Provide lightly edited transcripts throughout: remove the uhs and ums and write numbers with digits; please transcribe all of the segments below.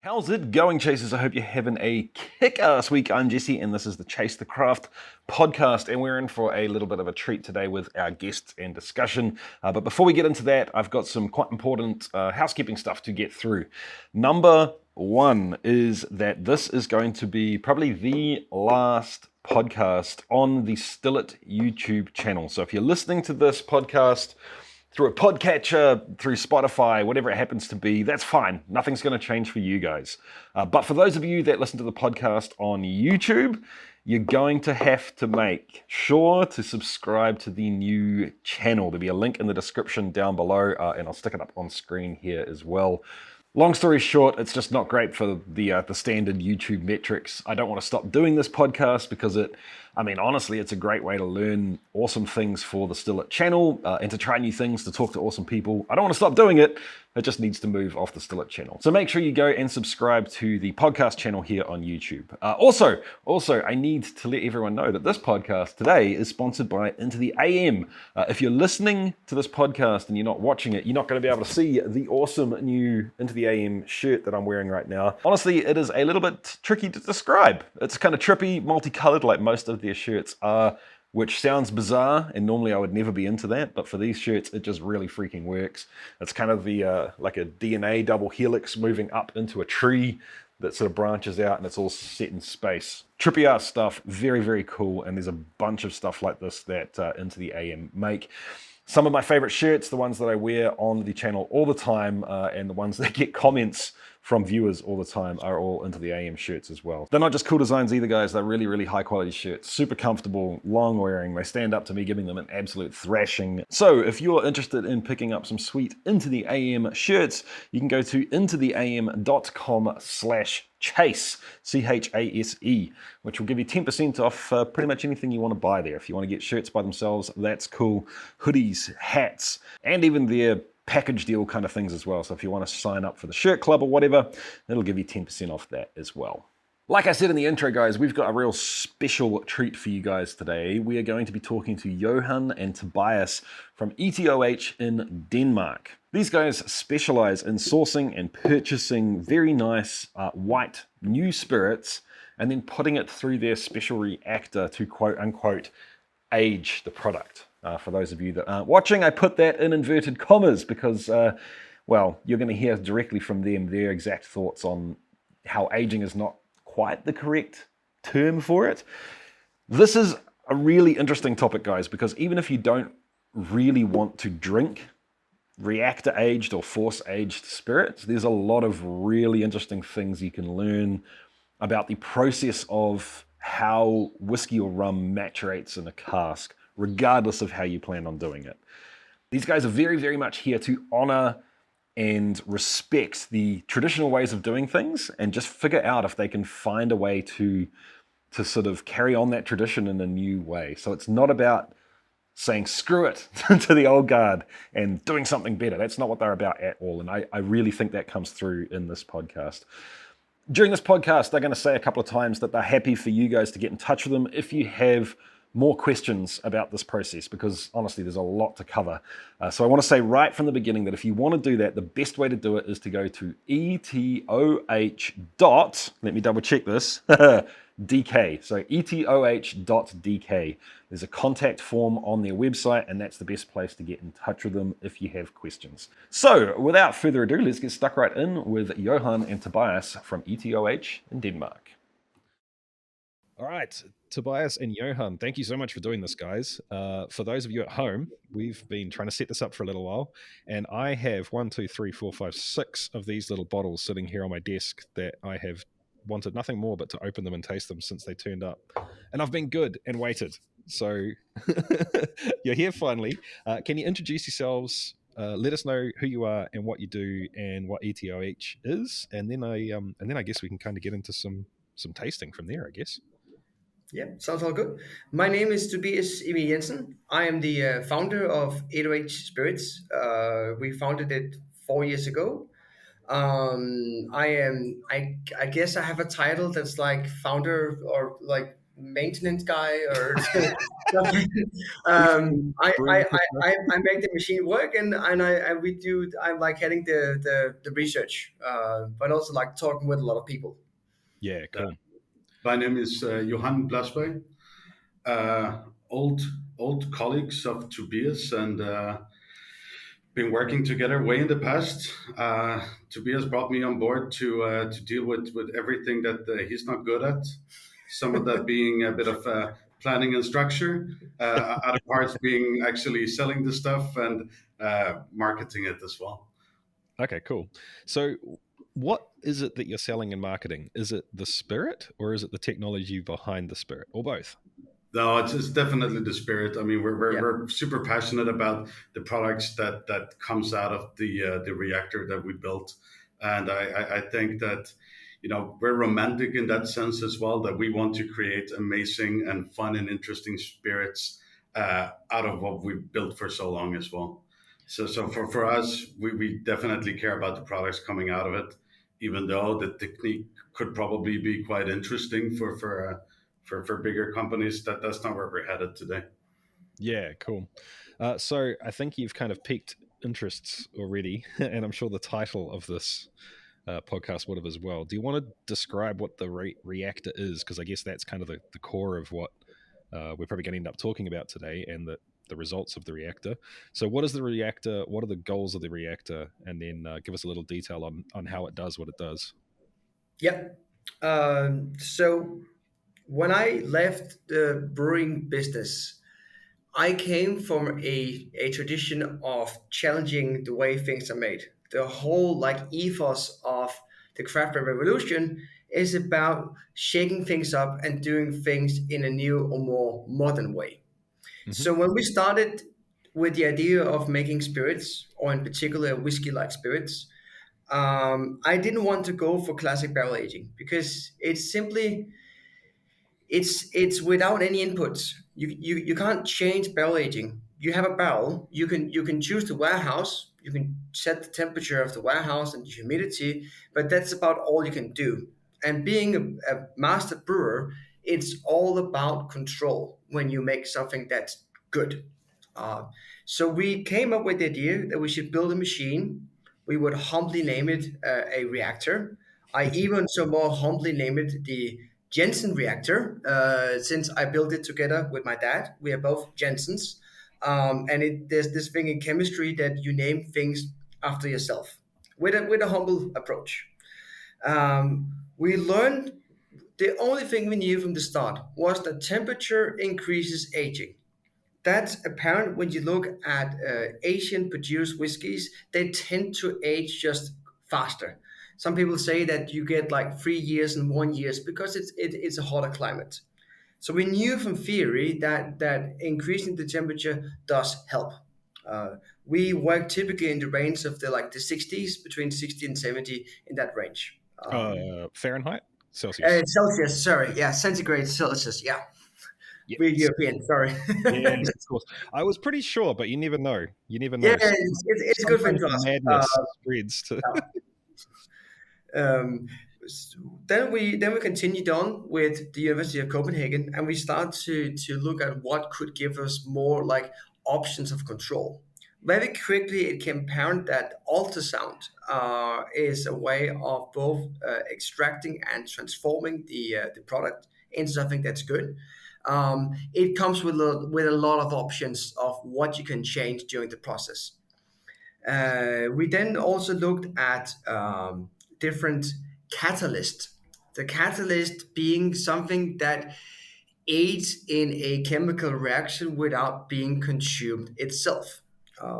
How's it going, Chasers? I hope you're having a kick-ass week. I'm Jesse, and this is the Chase the Craft podcast, and we're in for a little bit of a treat today with our guests and discussion. But before we get into that, I've got some quite important housekeeping stuff to get through. Number one is that this is going to be probably the last podcast on the Still It YouTube channel. So if you're listening to this podcast through a podcatcher, through Spotify, whatever it happens to be, that's fine. Nothing's going to change for you guys. But for those of you that listen to the podcast on YouTube, you're going to have to make sure to subscribe to the new channel. There'll be a link in the description down below, and I'll stick it up on screen here as well. Long story short, it's just not great for the standard YouTube metrics. I don't want to stop doing this podcast because honestly, it's a great way to learn awesome things for the Still It channel and to try new things, to talk to awesome people. I don't want to stop doing it. It just needs to move off the Still It channel. So make sure you go and subscribe to the podcast channel here on YouTube. Also, I need to let everyone know that this podcast today is sponsored by Into the AM. If you're listening to this podcast and you're not watching it, you're not going to be able to see the awesome new Into the AM shirt that I'm wearing right now. Honestly, it is a little bit tricky to describe. It's kind of trippy, multicolored like most of their shirts are, which sounds bizarre, and normally I would never be into that, but for these shirts, it just really freaking works. It's kind of the like a DNA double helix moving up into a tree that sort of branches out, and it's all set in space. Trippy ass stuff, very, very cool, and there's a bunch of stuff like this that Into the AM make. Some of my favorite shirts, the ones that I wear on the channel all the time, and the ones that get comments from viewers all the time, are all Into the AM shirts as well. They're not just cool designs either, guys. They're really, really high quality shirts. Super comfortable, long wearing. They stand up to me giving them an absolute thrashing. So if you're interested in picking up some sweet Into the AM shirts, you can go to intotheam.com/chase, C-H-A-S-E, which will give you 10% off pretty much anything you want to buy there. If you want to get shirts by themselves, that's cool. Hoodies, hats, and even their package deal kind of things as well. So if you want to sign up for the shirt club or whatever, it'll give you 10% off that as well. Like I said in the intro, guys, we've got a real special treat for you guys today. We are going to be talking to Johan and Tobias from ETOH in Denmark. These guys specialize in sourcing and purchasing very nice white new spirits and then putting it through their special reactor to quote unquote age the product. For those of you that aren't watching, I put that in inverted commas because, you're going to hear directly from them their exact thoughts on how aging is not quite the correct term for it. This is a really interesting topic, guys, because even if you don't really want to drink reactor aged or force aged spirits, there's a lot of really interesting things you can learn about the process of how whiskey or rum maturates in a cask, regardless of how you plan on doing it. These guys are very, very much here to honor and respect the traditional ways of doing things and just figure out if they can find a way to sort of carry on that tradition in a new way. So it's not about saying screw it to the old guard and doing something better. That's not what they're about at all. And I really think that comes through in this podcast. During this podcast, they're going to say a couple of times that they're happy for you guys to get in touch with them if you have more questions about this process, because honestly, there's a lot to cover. So I want to say right from the beginning that if you want to do that, the best way to do it is to go to ETOH let me double check this, DK. So ETOH.DK. There's a contact form on their website, and that's the best place to get in touch with them if you have questions. So without further ado, let's get stuck right in with Johan and Tobias from ETOH in Denmark. All right, Tobias and Johan, thank you so much for doing this, guys. For those of you at home, we've been trying to set this up for a little while, and I have 6 of these little bottles sitting here on my desk that I have wanted nothing more but to open them and taste them since they turned up. And I've been good and waited. So you're here finally. Can you introduce yourselves? Let us know who you are and what you do and what ETOH is, and then I guess we can kind of get into some tasting from there, I guess. Yeah, sounds all good. My name is Tobias Jensen. I am the founder of ETOH Spirits. We founded it 4 years ago. I guess I have a title that's like founder or like maintenance guy or something. I make the machine work, and we do. I'm like heading the research, but also like talking with a lot of people. Yeah, Uh, cool. my name is Johan Blasberg. Old colleagues of Tobias and been working together way in the past. Tobias brought me on board to deal with everything that he's not good at. Some of that being a bit of planning and structure, other parts being actually selling the stuff and marketing it as well. Okay, cool. So what is it that you're selling and marketing? Is it the spirit or is it the technology behind the spirit, or both? No, it's definitely the spirit. I mean, Yeah. we're super passionate about the products that comes out of the reactor that we built, and I think that we're romantic in that sense as well. That we want to create amazing and fun and interesting spirits out of what we've built for so long as well. So for us, we definitely care about the products coming out of it, even though the technique could probably be quite interesting for bigger companies. That's not where we're headed today. Yeah, cool. So I think you've kind of piqued interests already, and I'm sure the title of this podcast would have as well. Do you want to describe what the reactor is? Because I guess that's kind of the core of what we're probably going to end up talking about today, and the results of the reactor. So what is the reactor? What are the goals of the reactor? And then give us a little detail on how it does what it does. Yeah. So when I left the brewing business, I came from a tradition of challenging the way things are made. The whole like ethos of the craft beer revolution is about shaking things up and doing things in a new or more modern way. Mm-hmm. So when we started with the idea of making spirits, or in particular whiskey-like spirits, I didn't want to go for classic barrel aging because it's without any inputs. You can't change barrel aging. You have a barrel. You can choose the warehouse. You can set the temperature of the warehouse and the humidity, but that's about all you can do. And being a master brewer, it's all about control when you make something that's good. Uh, so we came up with the idea that we should build a machine. We would humbly name it a reactor. I even so more humbly named it the Jensen reactor, since I built it together with my dad. We are both Jensens. There's this thing in chemistry that you name things after yourself with a humble approach. We learned the only thing we knew from the start was that temperature increases aging. That's apparent when you look at Asian produced whiskies. They tend to age just faster. Some people say that you get like 3 years and 1 years because it's a hotter climate. So we knew from theory that increasing the temperature does help. We work typically in the range of the 60s, between 60 and 70 in that range. Fahrenheit, Celsius. Celsius, sorry, yeah, centigrade Celsius, yeah. Yes. We're European, sorry. Yes, of course. I was pretty sure, but you never know. You never know. Yeah, it's a good thing to ask. Madness spreads to. Um, then we continued on with the University of Copenhagen, and we start to look at what could give us more like options of control. Very quickly, it came apparent that ultrasound is a way of both extracting and transforming the product into something that's good. It comes with a lot of options of what you can change during the process. We then also looked at different catalysts. The catalyst being something that aids in a chemical reaction without being consumed itself.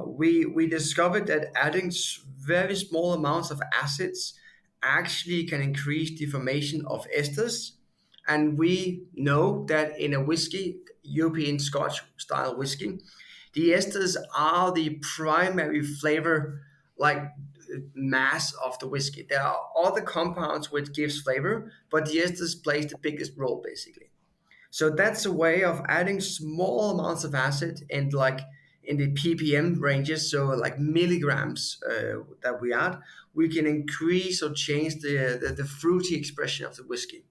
We discovered that adding very small amounts of acids actually can increase the formation of esters. And we know that in a whiskey, European Scotch style whiskey, the esters are the primary flavor, like mass of the whiskey. There are other compounds which gives flavor, but the esters plays the biggest role basically. So that's a way of adding small amounts of acid and like in the ppm ranges, so like milligrams that we add, we can increase or change the fruity expression of the whiskey.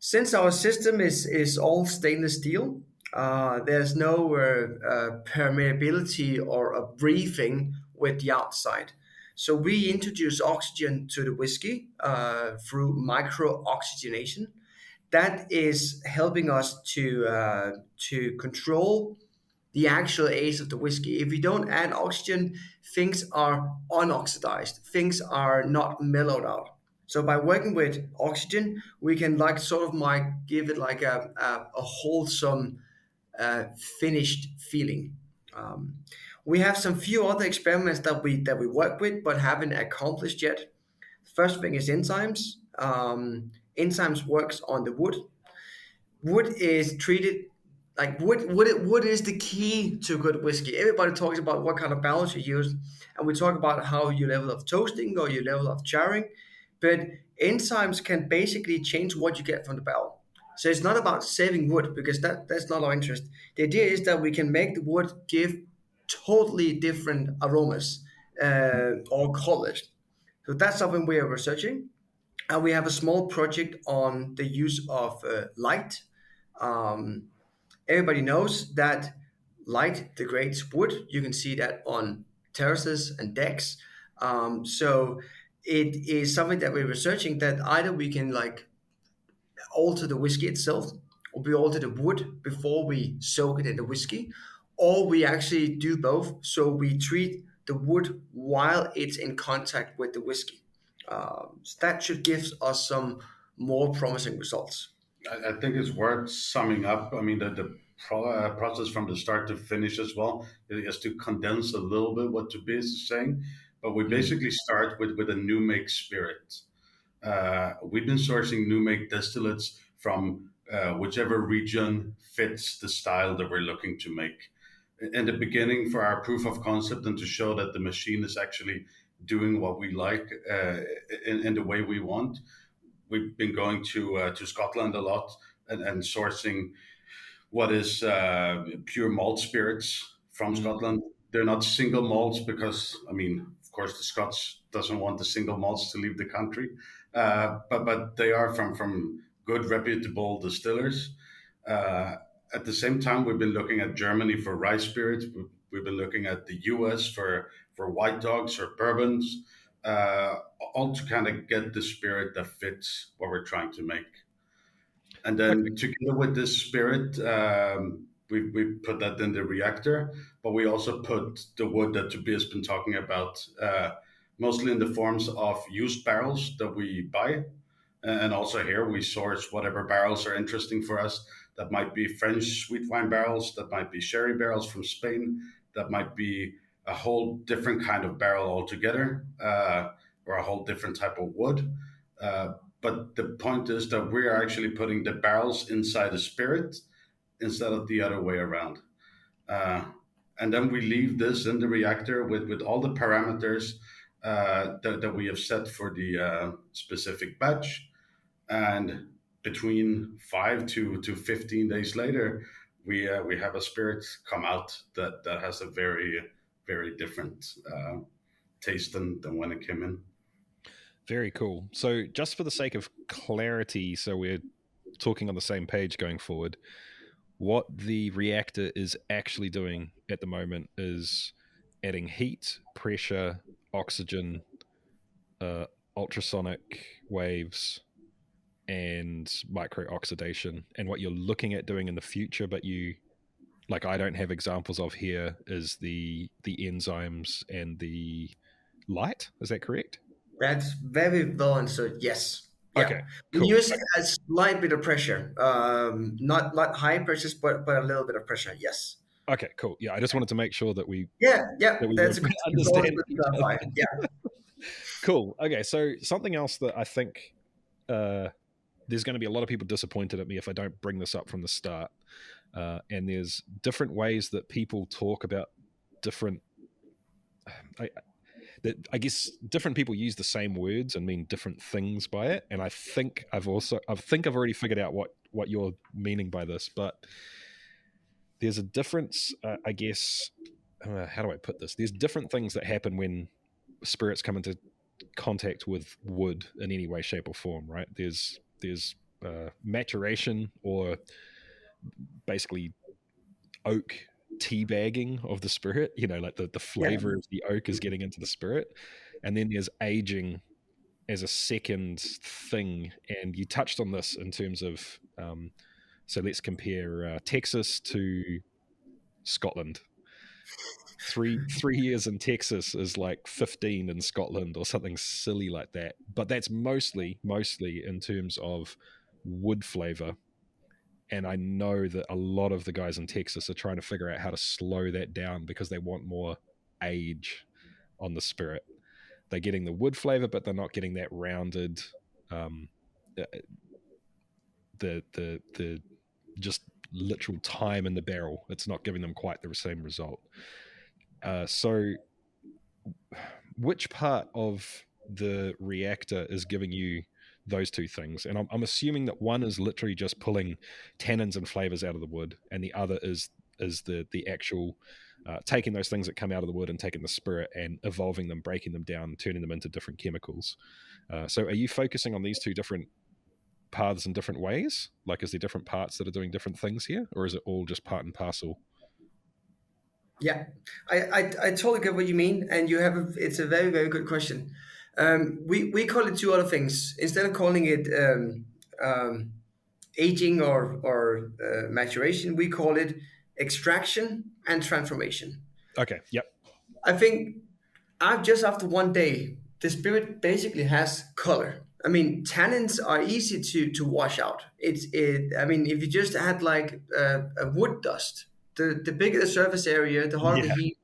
Since our system is all stainless steel, there's no permeability or a breathing with the outside. So we introduce oxygen to the whiskey through micro oxygenation. That is helping us to control the actual age of the whiskey. If you don't add oxygen, things are unoxidized. Things are not mellowed out. So by working with oxygen, we can like sort of might give it like a wholesome, finished feeling. Um, we have some few other experiments that we work with but haven't accomplished yet. First thing is enzymes. Enzymes works on the wood. Wood is treated like wood is the key to good whiskey. Everybody talks about what kind of barrels you use, and we talk about how your level of toasting or your level of charring, but enzymes can basically change what you get from the barrel. So it's not about saving wood because that's not our interest. The idea is that we can make the wood give totally different aromas or colors. So that's something we are researching, and we have a small project on the use of light. um, Everybody knows that light degrades wood. You can see that on terraces and decks. So it is something that we're researching, that either we can like alter the whiskey itself, or we alter the wood before we soak it in the whiskey, or we actually do both. So we treat the wood while it's in contact with the whiskey. So that should give us some more promising results. I think it's worth summing up. I mean, the process from the start to finish as well is to condense a little bit what Tobias is saying. But we Mm. basically start with a new make spirit. We've been sourcing new make distillates from whichever region fits the style that we're looking to make. In the beginning, for our proof of concept and to show that the machine is actually doing what we like in the way we want, we've been going to Scotland a lot and sourcing what is pure malt spirits from Mm. Scotland. They're not single malts because, I mean, of course, the Scots doesn't want the single malts to leave the country, but they are from good, reputable distillers. Uh, at the same time, we've been looking at Germany for rye spirits. We've been looking at the U.S. for white dogs or bourbons, uh, all to kind of get the spirit that fits what we're trying to make. And Okay. then together with this spirit, we put that in the reactor, but we also put the wood that Tobias has been talking about, mostly in the forms of used barrels that we buy. And also here we source whatever barrels are interesting for us. That might be French sweet wine barrels, that might be sherry barrels from Spain, that might be a whole different kind of barrel altogether, or a whole different type of wood. But the point is that we are actually putting the barrels inside the spirit instead of the other way around. Uh, and then we leave this in the reactor with all the parameters that we have set for the specific batch. And between 5 to 15 days later, we have a spirit come out that has a very different taste than when it came in. Very cool. So, just for the sake of clarity, so we're talking on the same page going forward, what the reactor is actually doing at the moment is adding heat, pressure, oxygen, uh, ultrasonic waves, and micro oxidation. And what you're looking at doing in the future, but you like I don't have examples of here, is the enzymes and the light. Is that correct? That's very well answered. Yes. Yeah. Okay, We cool. use a slight bit of pressure. Not high pressures, but a little bit of pressure. Yes. Okay, cool. Yeah, I just wanted to make sure that we Yeah. Yeah. were That's a good. It's always understanding good to each other. clarify. Yeah. Cool. Okay, so something else that I think there's going to be a lot of people disappointed at me if I don't bring this up from the start. And there's different ways that people talk about different. I guess different people use the same words and mean different things by it. And I think I've already figured out what you're meaning by this, but there's a difference, I guess. How do I put this? There's different things that happen when spirits come into contact with wood in any way, shape, or form, right? There's maturation, or basically oak tea bagging of the spirit, like the Yeah. flavor of the oak is getting into the spirit. And then there's aging as a second thing. And you touched on this in terms of, so let's compare Texas to Scotland. Three years in Texas is like 15 in Scotland or something silly like that. But that's mostly in terms of wood flavor. And I know that a lot of the guys in Texas are trying to figure out how to slow that down because they want more age on the spirit. They're getting the wood flavor, but they're not getting that rounded, uh, the just literal time in the barrel. It's not giving them quite the same result. So which part of the reactor is giving you those two things? And I'm assuming that one is literally just pulling tannins and flavors out of the wood, and the other is the actual taking those things that come out of the wood and taking the spirit and evolving them, breaking them down, turning them into different chemicals. So are you focusing on these two different paths in different ways? Like, is there different parts that are doing different things here, or is it all just part and parcel? Yeah, I totally get what you mean, and it's a very, very good question. We call it two other things instead of calling it aging or maturation. We call it extraction and transformation. Okay. Yep. I think just after one day, the spirit basically has color. I mean, tannins are easy to wash out. I mean, if you just had like a wood dust, the bigger the surface area, the harder the Yeah. heat,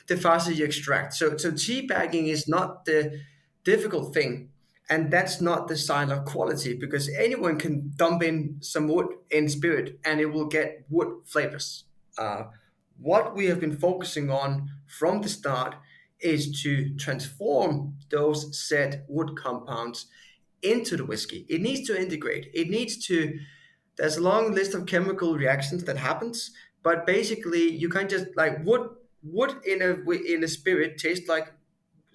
the faster you extract. So tea bagging is not the difficult thing, and that's not the sign of quality because anyone can dump in some wood in spirit and it will get wood flavors. Uh, what we have been focusing on from the start is to transform those said wood compounds into the whiskey. It needs to integrate. It needs to. There's a long list of chemical reactions that happens, but basically you can't just like wood. Wood in a spirit tastes like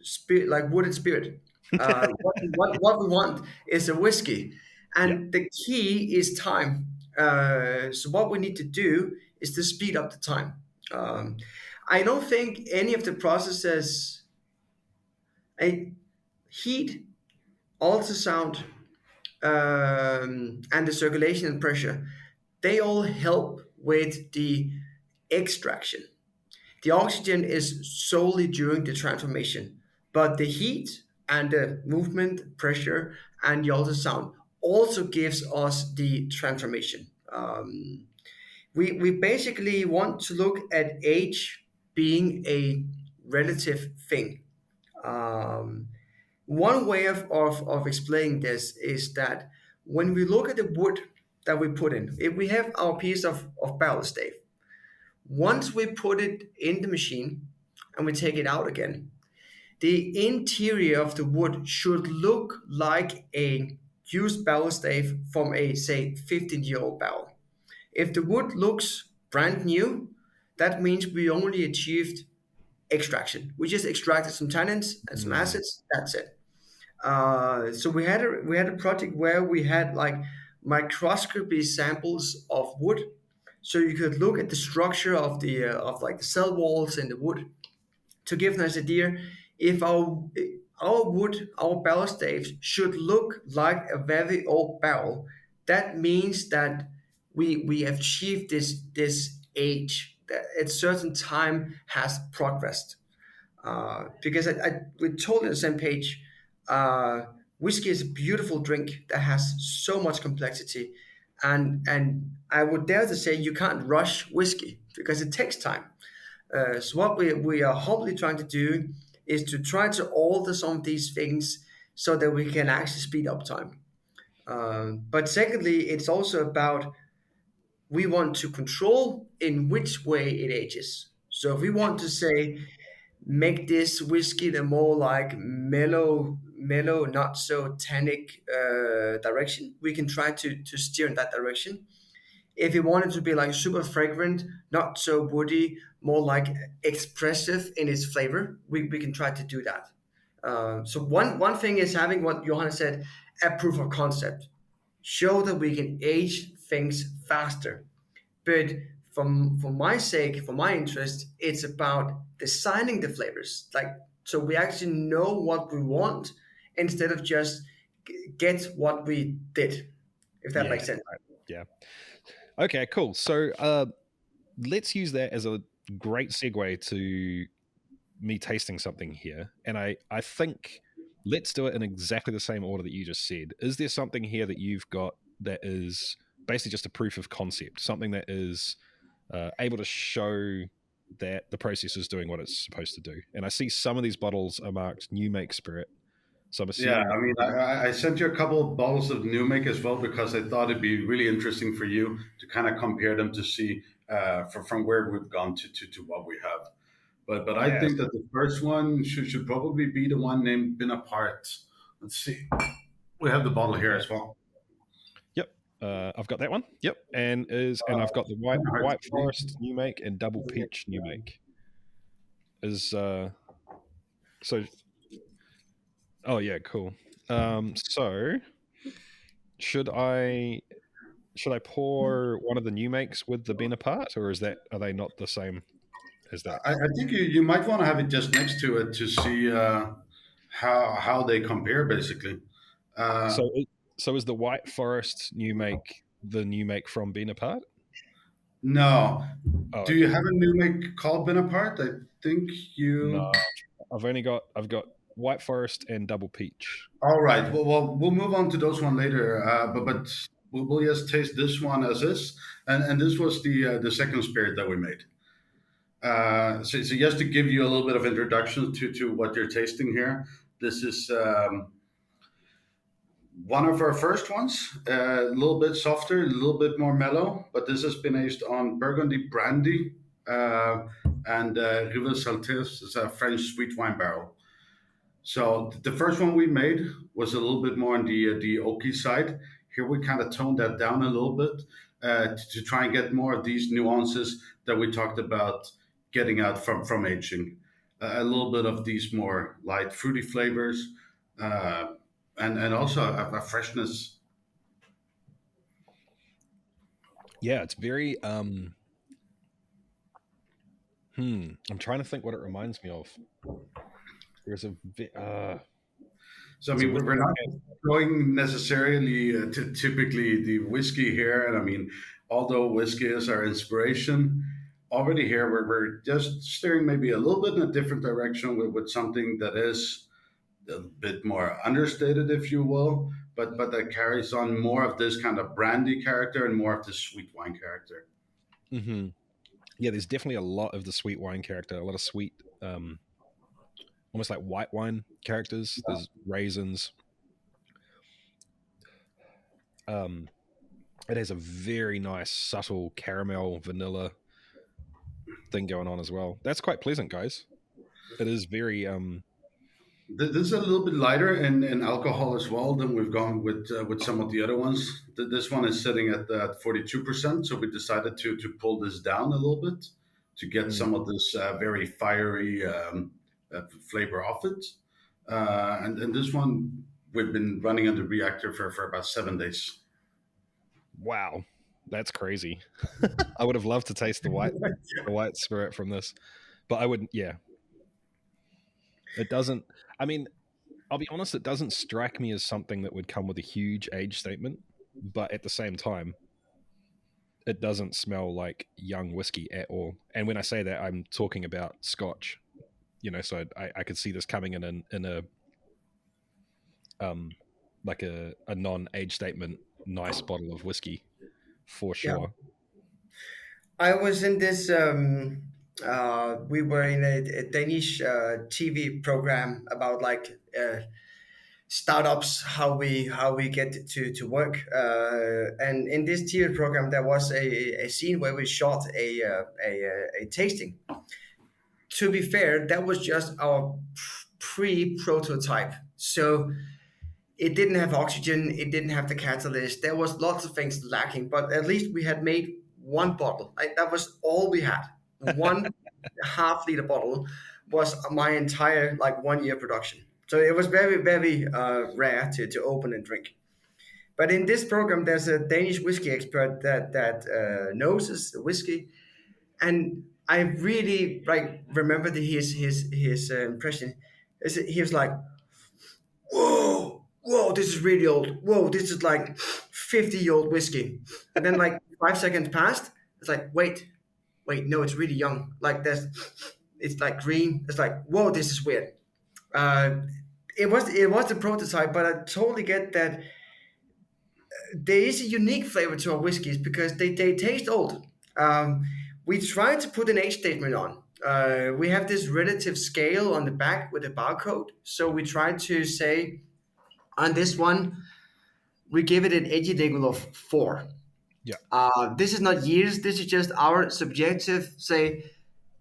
spirit, like wooded spirit. What we want is a whiskey, Yeah. and the key is time. So what we need to do is to speed up the time. Um, I don't think any of the processes, a heat, ultrasound, and the circulation and pressure, they all help with the extraction. The oxygen is solely during the transformation, but the heat and the movement, pressure, and the ultrasound also gives us the transformation. We basically want to look at age being a relative thing. Um, One way of explaining this is that when we look at the wood that we put in, if we have our piece of barrel stave, once we put it in the machine and we take it out again, the interior of the wood should look like a used barrel stave from a, say, 15-year-old barrel. If the wood looks brand new, that means we only achieved extraction. We just extracted some tannins and some Mm. acids. That's it. So we had a project where we had like microscopy samples of wood, so you could look at the structure of like the cell walls in the wood to give us an idea if our wood, our barrel staves should look like a very old barrel. That means that we have achieved this age that at certain time has progressed. Because we're totally on the same page. Uh, Whiskey is a beautiful drink that has so much complexity, and I would dare to say you can't rush whiskey because it takes time. So what we are humbly trying to do is to try to alter some of these things so that we can actually speed up time. But secondly, it's also about we want to control in which way it ages. So if we want to say make this whiskey the more like mellow, not so tannic direction, we can try to steer in that direction. If you want it to be like super fragrant, not so woody, more like expressive in its flavor, we can try to do that. So one thing is having what Johanna said, a proof of concept. show that we can age things faster. But for my sake, for my interest, it's about designing the flavors. Like, so we actually know what we want instead of just get what we did, if that Yeah. makes sense. Right. Yeah. Okay, cool. So let's use that as a great segue to me tasting something here. And I think let's do it in exactly the same order that you just said. Is there something here that you've got that is basically just a proof of concept, something that is able to show that the process is doing what it's supposed to do? And I see some of these bottles are marked new make spirit. So I'm Yeah, assuming. I mean, I sent you a couple of bottles of New Make as well because I thought it'd be really interesting for you to kind of compare them to see from where we've gone to what we have. But I Yes. think that the first one should probably be the one named Been Apart. Let's see. We have the bottle here as well. Yep. I've got that one. Yep. And I've got the white forest new make and double peach new make. Is so oh yeah, cool. So should I pour one of the new makes with the Ben apart, or are they not the same as that? I think you might want to have it just next to it to see how they compare, basically. Uh, So so is the white forest new make the new make from Ben apart? no. Oh, Do you okay. have a New Make called Been Apart? I think No, you. I've got white forest and double peach. All right. Well, we'll move on to those one later. But we'll just taste this one as is, and this was the second spirit that we made. So just to give you a little bit of introduction to what you're tasting here, this is one of our first ones. A little bit softer, a little bit more mellow, but this has been aged on Burgundy brandy and River Saltes is a French sweet wine barrel. So the first one we made was a little bit more on the oaky side. Here we kind of toned that down a little bit to try and get more of these nuances that we talked about getting out from aging. A little bit of these more light fruity flavors, uh, and also a freshness. Yeah, it's very I'm trying to think what it reminds me of. There's a So I there's a mean, whiskey we're not I had. going necessarily to typically the whiskey here, and I mean, although whiskey is our inspiration, already here we're just steering maybe a little bit in a different direction with something that is a bit more understated, if you will, but that carries on more of this kind of brandy character and more of the sweet wine character. Mm-hmm. Yeah, there's definitely a lot of the sweet wine character, a lot of sweet, almost like white wine characters. There's raisins. Um, it has a very nice, subtle caramel, vanilla thing going on as well. That's quite pleasant, guys. It is very. This is a little bit lighter in alcohol as well than we've gone with some of the other ones. This one is sitting at 42%, so we decided to pull this down a little bit to get Mm, some of this very fiery flavor off it. And this one we've been running in the reactor for about 7 days. wow, that's crazy. I would have loved to taste the white spirit from this, but I wouldn't. Yeah, it doesn't. I mean, I'll be honest, it doesn't strike me as something that would come with a huge age statement, but at the same time, it doesn't smell like young whiskey at all. And when I say that, I'm talking about Scotch. So I could see this coming in a um like a non-age statement nice bottle of whiskey for Yeah. sure. I was in this. We were in a Danish TV program about like startups, how we get to work. And in this TV program, there was a scene where we shot a tasting. To be fair, that was just our pre-prototype. So it didn't have oxygen, it didn't have the catalyst. There was lots of things lacking, but at least we had made one bottle. Like, that was all we had. One half-liter bottle was my entire like 1 year production. So it was very, very rare to open and drink. But in this program, there's a Danish whiskey expert that knows the whiskey, and I really like remember his impression. He was like, whoa, this is really old. Whoa, this is like 50-year-old whiskey. And then like 5 seconds passed. It's like, wait, no, it's really young. Like it's like green. It's like, whoa, this is weird. Uh, it was the prototype, but I totally get that there is a unique flavor to our whiskeys because they taste old. We try to put an age statement on. We have this relative scale on the back with a barcode. So we try to say on this one, we give it an age level of 4. Yeah. This is not years. This is just our subjective say.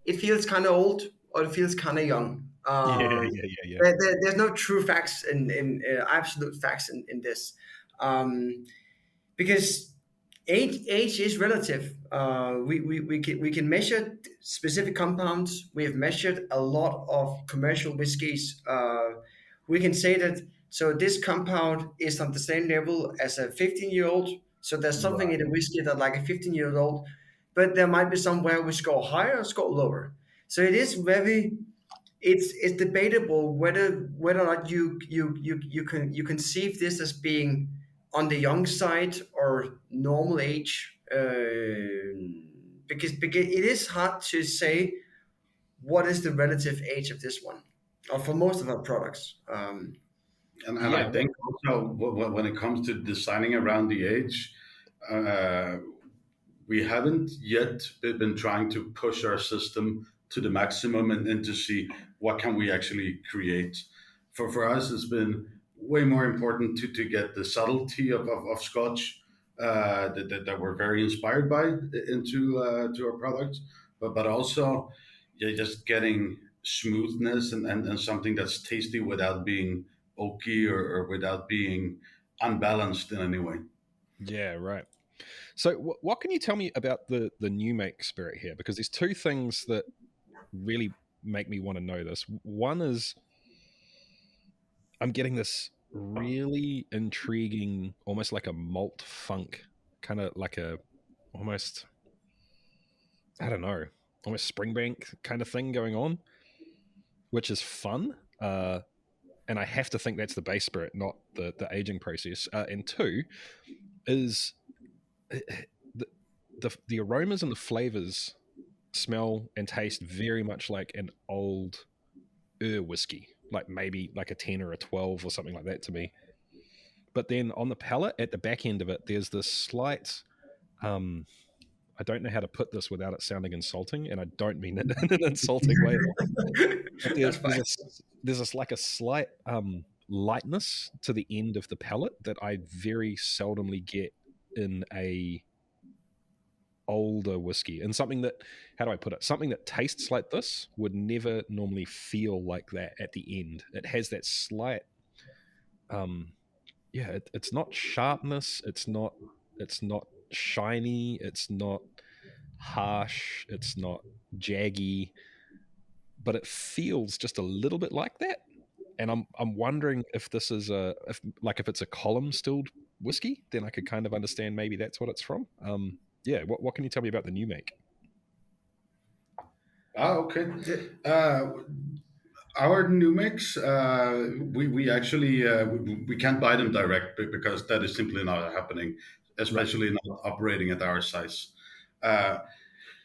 It feels kind of old or it feels kind of young. Yeah. There's no true facts in absolute facts in this. Because age is relative. We can measure specific compounds. We have measured a lot of commercial whiskies. We can say that so this compound is on the same level as a 15-year-old. So there's something in the whiskey that like a 15-year-old, but there might be somewhere we score higher or score lower. So it is very it's debatable whether or not you conceive this as being on the young side or normal age, because it is hard to say what is the relative age of this one, or for most of our products. And I Yeah. think also when it comes to designing around the age, uh, we haven't yet been trying to push our system to the maximum and to see what can we actually create. For us, it's been way more important to get the subtlety of Scotch that we're very inspired by into to our products, but also yeah, just getting smoothness and something that's tasty without being oaky or without being unbalanced in any way. Yeah, right. So, what can you tell me about the new make spirit here? Because there's two things that really make me want to know this. One is I'm getting this really intriguing, almost like a malt funk, kind of like a almost, I don't know, almost Springbank kind of thing going on, which is fun. And I have to think that's the base spirit, not the aging process. And two is the, the aromas and the flavors smell and taste very much like an old whiskey, like maybe like a 10 or a 12 or something like that to me. But then on the palate, at the back end of it, there's this slight, I don't know how to put this without it sounding insulting, and I don't mean it in an insulting way at all. But That's fine. there's this like a slight lightness to the end of the palate that I very seldomly get in a older whiskey, and something that, how do I put it, something that tastes like this would never normally feel like that at the end. It has that slight it's not sharpness, it's not shiny, it's not harsh, it's not jaggy, but it feels just a little bit like that. And I'm wondering if this is if it's a column stilled whiskey, then I could kind of understand maybe that's what it's from. What can you tell me about the new make? Okay. Our new mix, we actually we can't buy them direct because that is simply not happening, especially not operating at our size. Uh,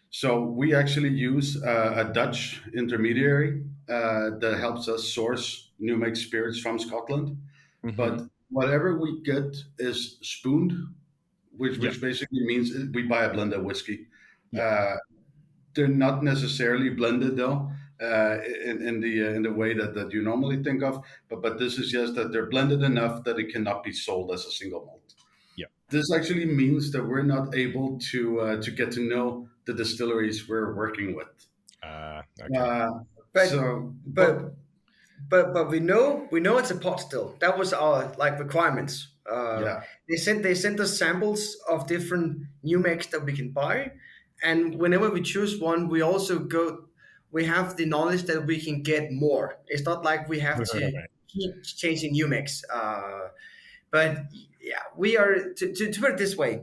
so we actually use a Dutch intermediary that helps us source new make spirits from Scotland. Mm-hmm. But whatever we get is spooned, which basically means we buy a blend of whiskey. Yeah. Uh, they're not necessarily blended though, in the way that you normally think of. But this is just that they're blended enough that it cannot be sold as a single malt. Yeah. This actually means that we're not able to get to know the distilleries we're working with. Okay. But So, but we know it's a pot still. That was our like requirements. yeah, They sent us samples of different new makes that we can buy, and whenever we choose one, we also go. We have the knowledge that we can get more. It's not like we have to keep changing new makes. But yeah, we are to put it this way.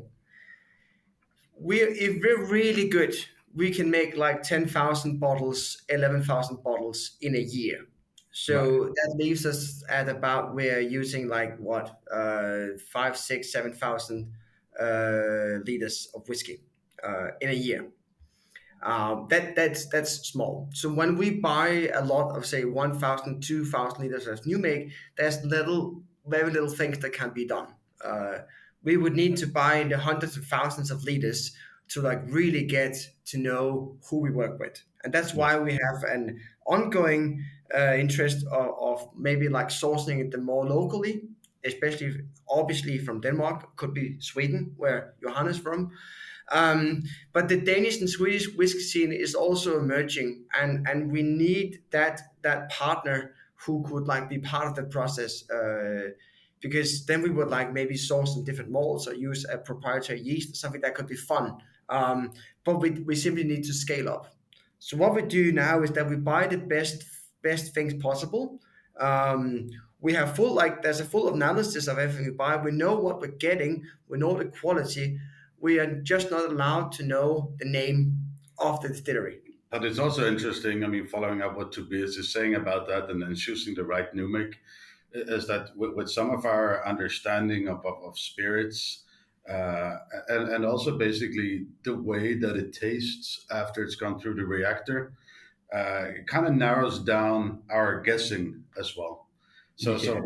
If we're really good, we can make like 10,000 bottles, 11,000 bottles in a year. Right. So that leaves us at about we're using like what 5, 6, 7,000 liters of whiskey in a year. That's small. So when we buy a lot of say 1,000, 2,000 liters of new make, there's very little things that can be done. Uh, we would need to buy in the hundreds of thousands of liters to like really get to know who we work with, and that's Yeah. why we have an ongoing interest of maybe like sourcing it more locally, especially obviously from Denmark, could be Sweden where Johan is from. But the Danish and Swedish whiskey scene is also emerging, and we need that partner who could like be part of the process. Because then we would like maybe source some different malts or use a proprietary yeast or something that could be fun. But we simply need to scale up. So what we do now is that we buy the best things possible. Um, we have full like there's a full analysis of everything we buy. We know what we're getting. We know the quality. We are just not allowed to know the name of the distillery. But it's also interesting. I mean, following up what Tobias is saying about that, and then choosing the right new make, is that with some of our understanding of spirits, and also basically the way that it tastes after it's gone through the reactor, it kind of narrows down our guessing as well. So, Yeah.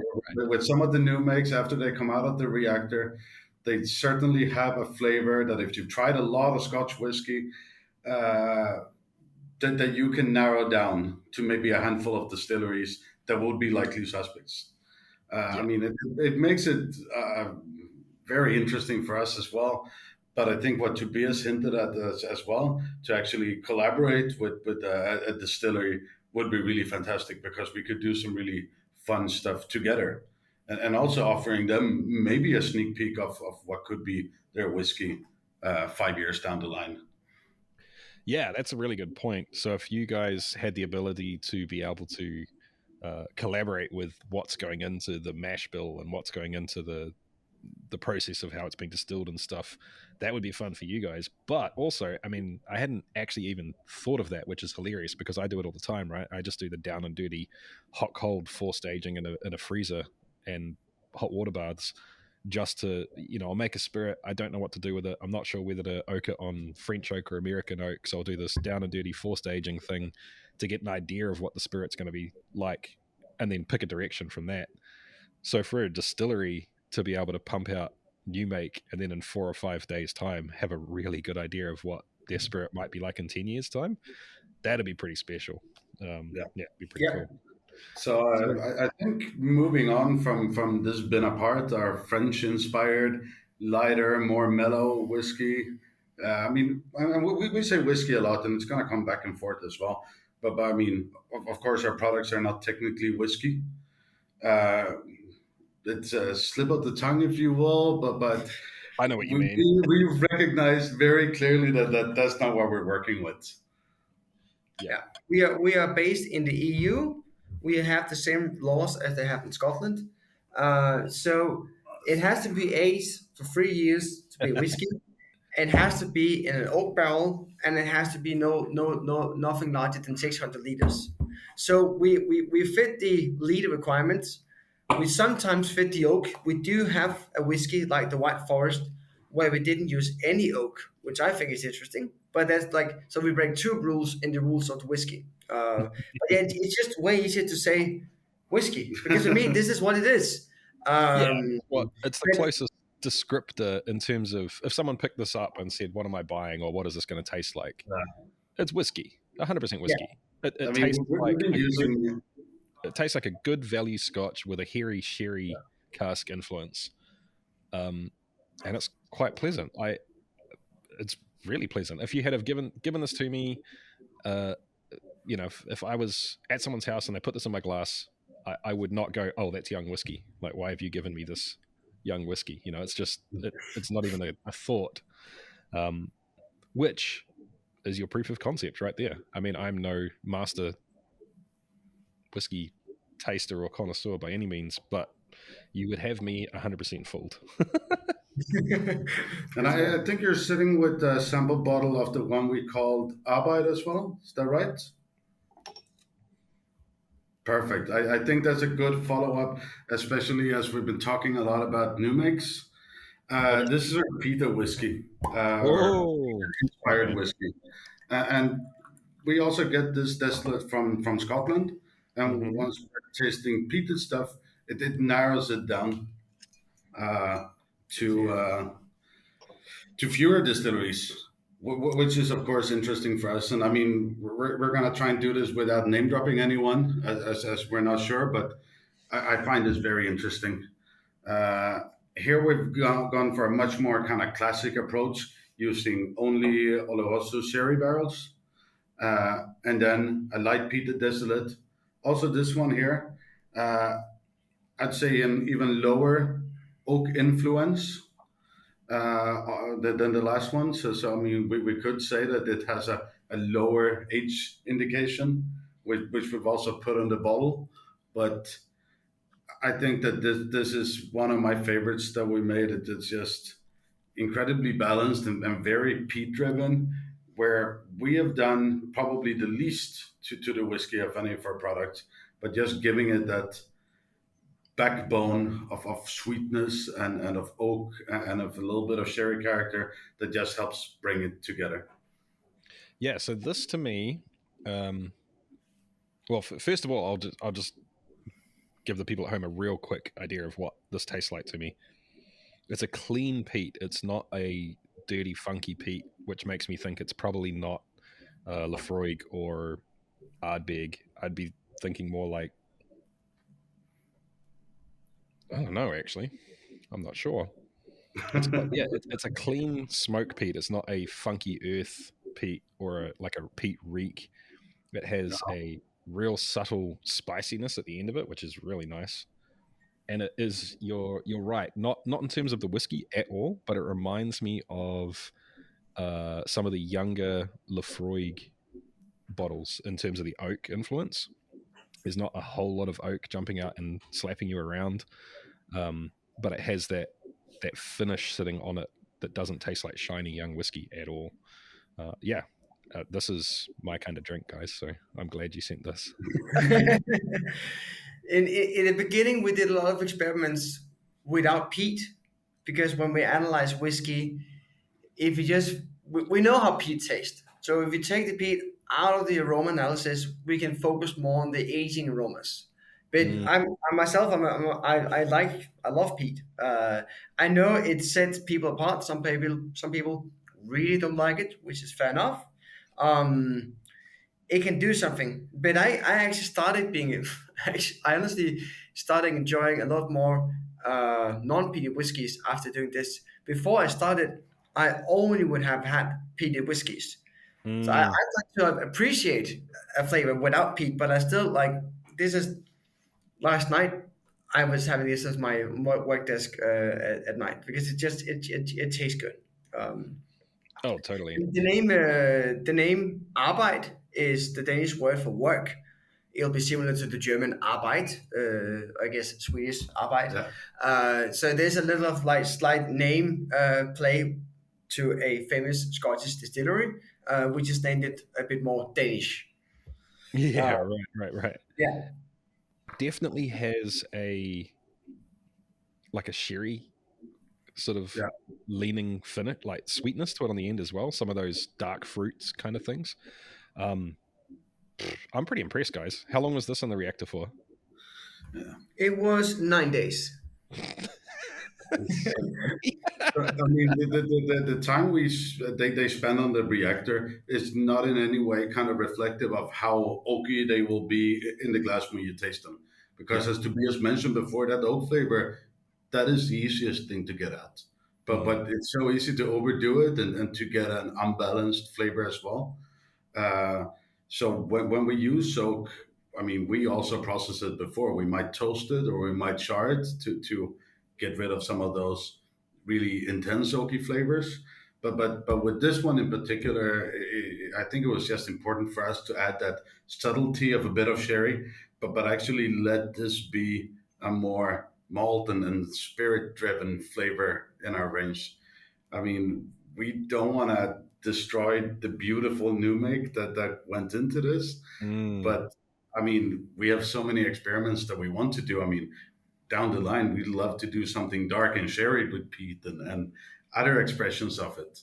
with some of the new makes after they come out of the reactor, they certainly have a flavor that if you've tried a lot of Scotch whiskey, uh, that you can narrow down to maybe a handful of distilleries that would be likely suspects. I Yeah. mean, it makes it very interesting for us as well. But I think what Tobias hinted at as well, to actually collaborate with a distillery would be really fantastic, because we could do some really fun stuff together. And also offering them maybe a sneak peek of what could be their whiskey 5 years down the line. Yeah, that's a really good point. So if you guys had the ability to be able to collaborate with what's going into the mash bill and what's going into the process of how it's being distilled and stuff, that would be fun for you guys. But also, I mean, I hadn't actually even thought of that, which is hilarious because I do it all the time, right? I just do the down and dirty hot cold 4-staging in a freezer and hot water baths, just to, I'll make a spirit. I don't know what to do with it. I'm not sure whether to oak it on French oak or American oak. So I'll do this down and dirty 4-staging thing to get an idea of what the spirit's going to be like, and then pick a direction from that. So for a distillery to be able to pump out new make and then in 4 or 5 days time have a really good idea of what their spirit might be like in 10 years time, that'd be pretty special. Yeah, it'd be pretty cool. So I think moving on from this been apart, our French-inspired, lighter, more mellow whiskey. I mean, we say whiskey a lot, and it's going to come back and forth as well. But I mean, of course, our products are not technically whiskey. It's a slip of the tongue, if you will, but I know what you mean. we recognized very clearly that's not what we're working with. Yeah, we are based in the EU. We have the same laws as they have in Scotland. So it has to be aged for 3 years to be whiskey. It has to be in an oak barrel, and it has to be nothing larger than 600 liters. So we fit the liter requirements. We sometimes fit the oak. We do have a whiskey like the White Forest where we didn't use any oak, which I think is interesting. But that's like, so we break two rules in the rules of the whiskey. But yeah, it's just way easier to say whiskey because for me this is what it is. Well, it's the closest descriptor in terms of if someone picked this up and said, "What am I buying?" or "What is this going to taste like?" It's whiskey, 100% whiskey. Yeah. It tastes like it tastes like a good value Scotch with a hairy sherry cask influence, and it's quite pleasant. It's really pleasant. If you had have given this to me, if I was at someone's house and they put this in my glass, I would not go, "Oh, that's young whiskey." Like, why have you given me this young whiskey? It's just it's not even a thought, which is your proof of concept right there. I mean, I'm no master whiskey taster or connoisseur by any means, but you would have me 100% fooled. And I think you're sitting with a sample bottle of the one we called Arbejd as well. Is that right? Perfect. I think that's a good follow up, especially as we've been talking a lot about new makes. This is a peated whiskey, or Oh, inspired okay. whiskey. And we also get this distillate from Scotland. And Hmm. once we're tasting peated stuff, it narrows it down uh, to fewer distilleries, which is of course interesting for us. And I mean, we're going to try and do this without name dropping anyone, as we're not sure, but I find this very interesting. Uh, Here we've gone for a much more kind of classic approach, using only Oloroso sherry barrels, and then a light peated distillate. Also, this one here, uh, I'd say an even lower oak influence than the last one. So I mean, we could say that it has a lower age indication, which we've also put on the bottle. But I think that this is one of my favorites that we made. It's just incredibly balanced and very peat driven, where we have done probably the least to the whiskey of any of our products, but just giving it that backbone of sweetness and of oak and of a little bit of sherry character that just helps bring it together. Yeah. So this to me, um, well, first of all, I'll just give the people at home a real quick idea of what this tastes like to me. It's a clean peat. It's not a dirty, funky peat, which makes me think it's probably not Lafroig or Ardbeg. I'd be thinking more like, I don't know, actually. I'm not sure. It's a clean smoke peat. It's not a funky earth peat or like a peat reek. It has a real subtle spiciness at the end of it, which is really nice. And it is you're right, not in terms of the whiskey at all, but it reminds me of some of the younger Lafroig bottles in terms of the oak influence. There's not a whole lot of oak jumping out and slapping you around, but it has that finish sitting on it that doesn't taste like shiny young whiskey at all. Yeah, this is my kind of drink, guys. So I'm glad you sent this. In the beginning, we did a lot of experiments without peat because when we analyze whiskey, if you just we know how peat tastes. So if you take the peat out of the aroma analysis, we can focus more on the aging aromas. But Mm, I myself, I love peat. I know it sets people apart. Some people really don't like it, which is fair enough. Um, it can do something. But I actually started being, I honestly started enjoying a lot more non-peated whiskeys after doing this. Before I started, I only would have had peated whiskeys. So I mm. like to appreciate a flavor without peat, but I still like this is last night. I was having this as my work desk at night because it tastes good. Um, Oh, totally. the name Arbejd is the Danish word for work. It'll be similar to the German Arbeit, I guess Swedish Arbeit. Yeah. So there's a little of like slight name play to a famous Scottish distillery, which is named it a bit more Danish. Yeah, Uh, right. yeah, Definitely has a like a sherry sort of Yeah. leaning finite, like sweetness to it on the end as well. Some of those dark fruits kind of things. Um, I'm pretty impressed, guys. How long was this in the reactor for? it was 9 days. I mean, the time they spend on the reactor is not in any way kind of reflective of how oaky they will be in the glass when you taste them. Because Yeah. as Tobias mentioned before, that oak flavor, that is the easiest thing to get at. Mm. But it's so easy to overdo it and to get an unbalanced flavor as well. Uh, so when we use soak, I mean, we also process it before. We might toast it or we might char it to get rid of some of those really intense oaky flavors. But with this one in particular, I think it was just important for us to add that subtlety of a bit of sherry, but actually let this be a more malt and spirit driven flavor in our range. I mean, we don't want to destroy the beautiful new make that went into this, Mm. but I mean, we have so many experiments that we want to do. I mean, down the line, we'd love to do something dark and share it with peat and other expressions of it,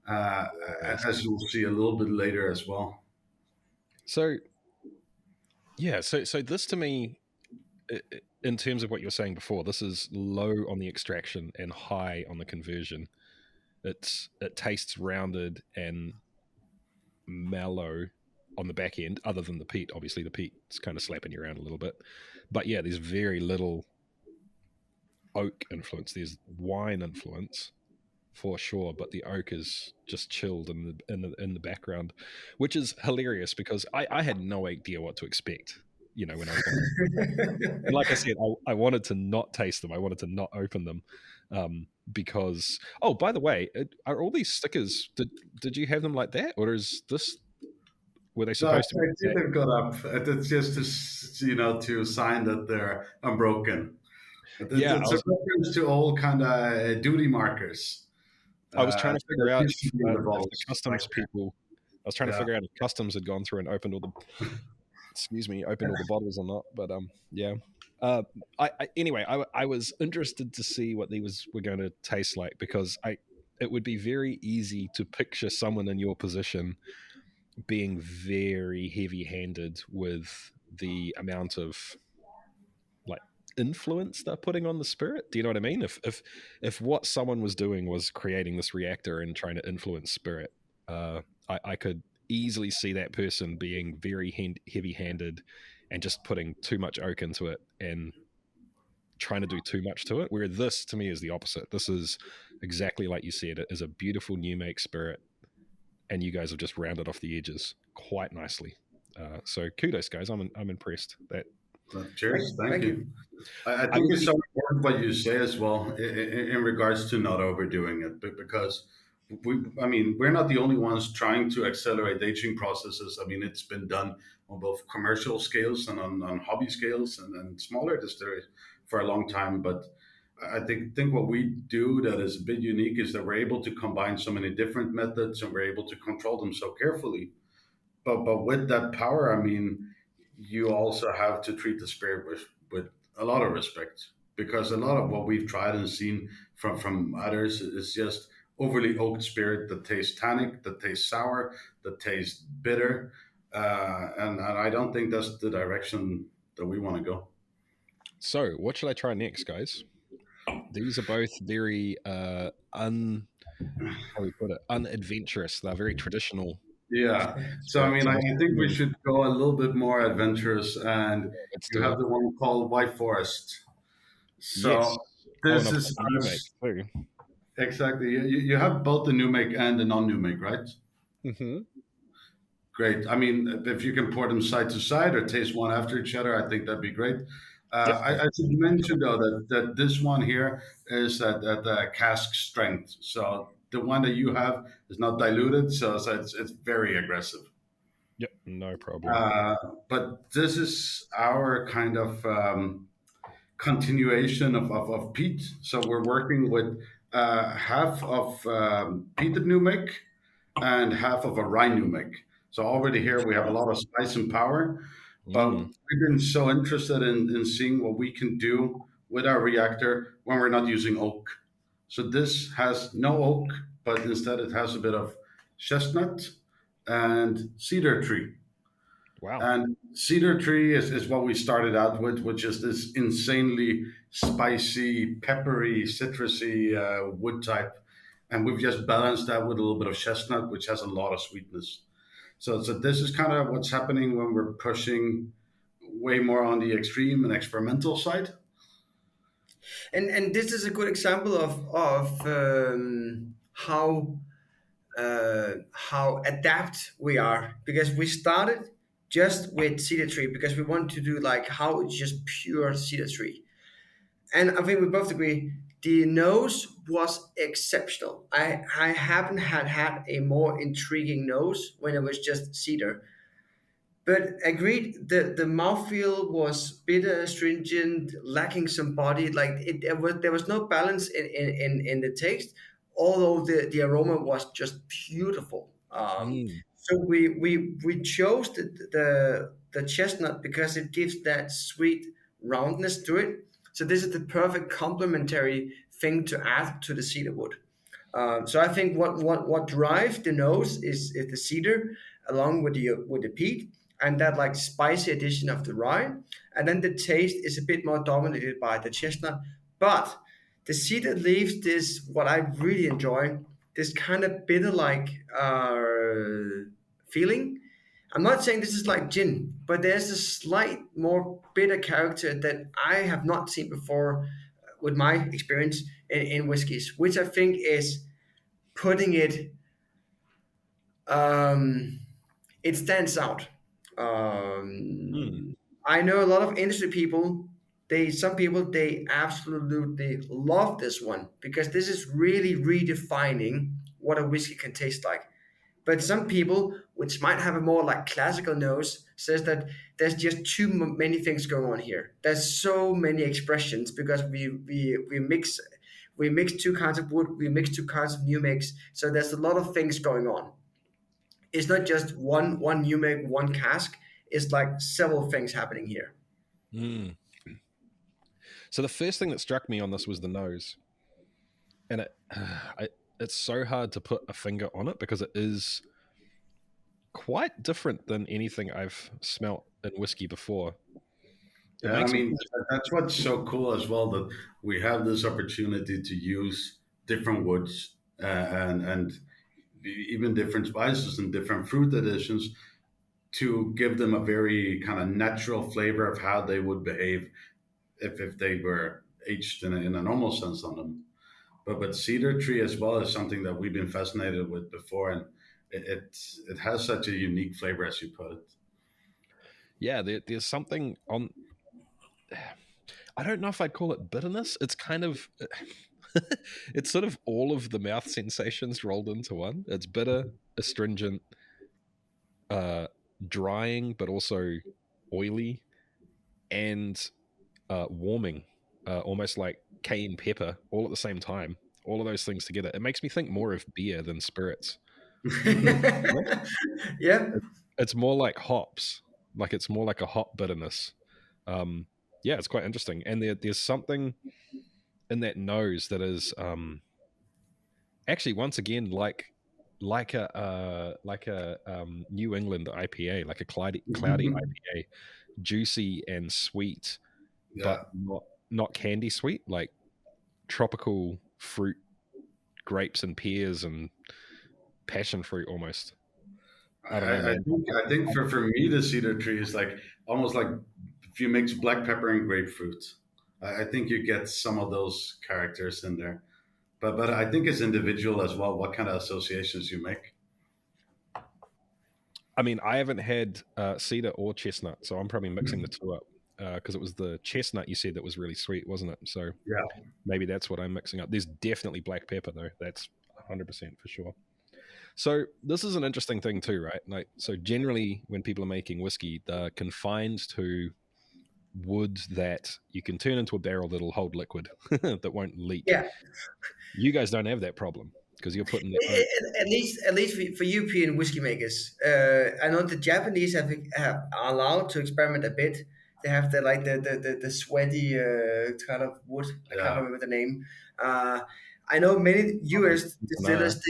uh, as you'll see a little bit later as well. So yeah, so this to me, in terms of what you were saying before, this is low on the extraction and high on the conversion. It tastes rounded and mellow on the back end, other than the peat. Obviously, the peat's kind of slapping you around a little bit, but yeah, there's very little oak influence. There's wine influence for sure, but the oak is just chilled in the background, which is hilarious because I had no idea what to expect. You know, when I was and like I said, I wanted to not taste them. I wanted to not open them, because oh, by the way, are all these stickers? Did you have them like that, or is this were they So I supposed to be? think they've got up. It's just to sign that they're unbroken. Yeah, It's a reference to old kind of duty markers. I was trying to figure That out used to be in the if the vaults back customs then. people. I was trying to Yeah. figure out if customs had gone through and opened all the opened all the bottles or not. But yeah. Anyway, I was interested to see what these were going to taste like because it would be very easy to picture someone in your position being very heavy-handed with the amount of like influence they're putting on the spirit. Do you know what I mean? If what someone was doing was creating this reactor and trying to influence spirit, I could easily see that person being very heavy-handed and just putting too much oak into it and trying to do too much to it. Where this, to me, is the opposite. This is exactly like you said. It is a beautiful new make spirit, and you guys have just rounded off the edges quite nicely. So kudos, guys. I'm impressed. That Cheers. Thank Thank you. you. I think it's so important what you say as well in regards to not overdoing it, because I mean, we're not the only ones trying to accelerate aging processes. I mean, it's been done on both commercial scales and on hobby scales and smaller distilleries for a long time. But I think what we do that is a bit unique is that we're able to combine so many different methods and we're able to control them so carefully. But with that power, I mean, you also have to treat the spirit with a lot of respect, because a lot of what we've tried and seen from others is just overly oaked spirit that tastes tannic, that tastes sour, that tastes bitter, and I don't think that's the direction that we want to go. so. What should I try next, guys? These are both very how do we put it, unadventurous. They're very traditional Yeah. So I spirits. mean, I think we should go a little bit more adventurous, and Let's you do have it. the one called White Forest. Yes. So Oh, and this I've is got the new make too. exactly. You have both the new make and the non new make, right? Mm-hmm. Great. I mean, if you can pour them side to side or taste one after each other, I think that'd be great. Yep. I should mention though that this one here is at the cask strength. So the one that you have is not diluted, so it's very aggressive. Yep. No problem. Uh, but this is our kind of continuation of peat. So we're working with half of peated new make and half of a rye new make. So already here we have a lot of spice and power, but Mm. we've been so interested in seeing what we can do with our reactor when we're not using oak. So this has no oak, but instead it has a bit of chestnut and cedar tree. Wow. And cedar tree is what we started out with, which is this insanely spicy, peppery, citrusy wood type. And we've just balanced that with a little bit of chestnut, which has a lot of sweetness. So this is kind of what's happening when we're pushing way more on the extreme and experimental side. And this is a good example of how adapt we are, because we started just with cedar tree because we want to do like how it's just pure cedar tree. And I think we both agree the nose was exceptional. I haven't had a more intriguing nose when it was just cedar. But agreed, the mouthfeel was bitter, astringent, lacking some body. Like there was no balance in the taste, although the aroma was just beautiful. Mm. So we chose the chestnut because it gives that sweet roundness to it. So this is the perfect complementary thing to add to the cedar wood. So I think what drives the nose is the cedar along with the peat and that like spicy addition of the rye, and then the taste is a bit more dominated by the chestnut. But the cedar leaves this what I really enjoy, this kind of bitter like feeling. I'm not saying this is like gin, but there's a slight more bitter character that I have not seen before with my experience in whiskeys, which I think is putting it, um, it stands out. Mm. I know a lot of industry people. Some people they absolutely love this one because this is really redefining what a whiskey can taste like. But some people, which might have a more like classical nose, says that there's just many things going on here. There's so many expressions because we mix two kinds of wood, we mix two kinds of new mix. So there's a lot of things going on. It's not just one new make, one cask. It's like several things happening here. Mm. So the first thing that struck me on this was the nose, and it's so hard to put a finger on it because it is quite different than anything I've smelt in whiskey before. It Yeah, I makes me. mean, that's what's so cool as well, that we have this opportunity to use different woods, and even different spices and different fruit additions to give them a very kind of natural flavor of how they would behave if they were aged in a normal sense on them. But cedar tree as well is something that we've been fascinated with before, and it has such a unique flavor, as you put it. Yeah, there's something on. I don't know if I'd call it bitterness. It's kind of. It's sort of all of the mouth sensations rolled into one. It's bitter, astringent, uh, drying, but also oily, and warming, almost like cayenne pepper, all at the same time. All of those things together. It makes me think more of beer than spirits. Yeah. It's more like hops. Like it's more like a hop bitterness. Um, yeah, it's quite interesting. And there's something in that nose that is actually once again like a New England IPA, like a cloudy IPA, juicy and sweet, but Yeah, not candy sweet, like tropical fruit, grapes and pears and passion fruit almost. I don't know, man. I think for me the cedar tree is like almost like if you mix black pepper and grapefruit. I think you get some of those characters in there. But I think it's individual as well. What kind of associations you make? I mean, I haven't had cedar or chestnut, so I'm probably mixing the two up because it was the chestnut you said that was really sweet, wasn't it? So Yeah. maybe that's what I'm mixing up. There's definitely black pepper though. That's 100% for sure. So this is an interesting thing too, right? Like, so generally when people are making whiskey, they're confined to wood that you can turn into a barrel that'll hold liquid that won't leak. Yeah. You guys don't have that problem because you're putting the oak. At least for European whiskey makers, I know the Japanese have allowed to experiment a bit. They have the sweaty kind of wood. I can't Yeah. remember the name. Uh, I know many U.S. distillers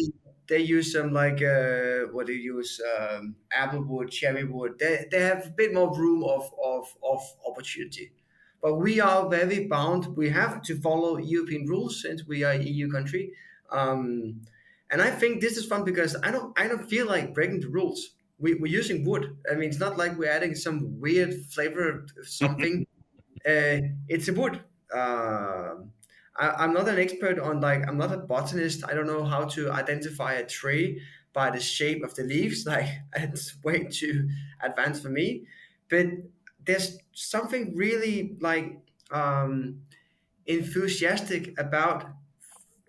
they use some like what they use apple wood, cherry wood. They have a bit more room of opportunity. But we are very bound. We have to follow European rules since we are EU country. Um, and I think this is fun because I don't feel like breaking the rules. We're using wood. I mean, it's not like we're adding some weird flavor something. It's a wood. I'm not an expert on like I'm not a botanist. I don't know how to identify a tree by the shape of the leaves. Like it's way too advanced for me. But there's something really like enthusiastic about.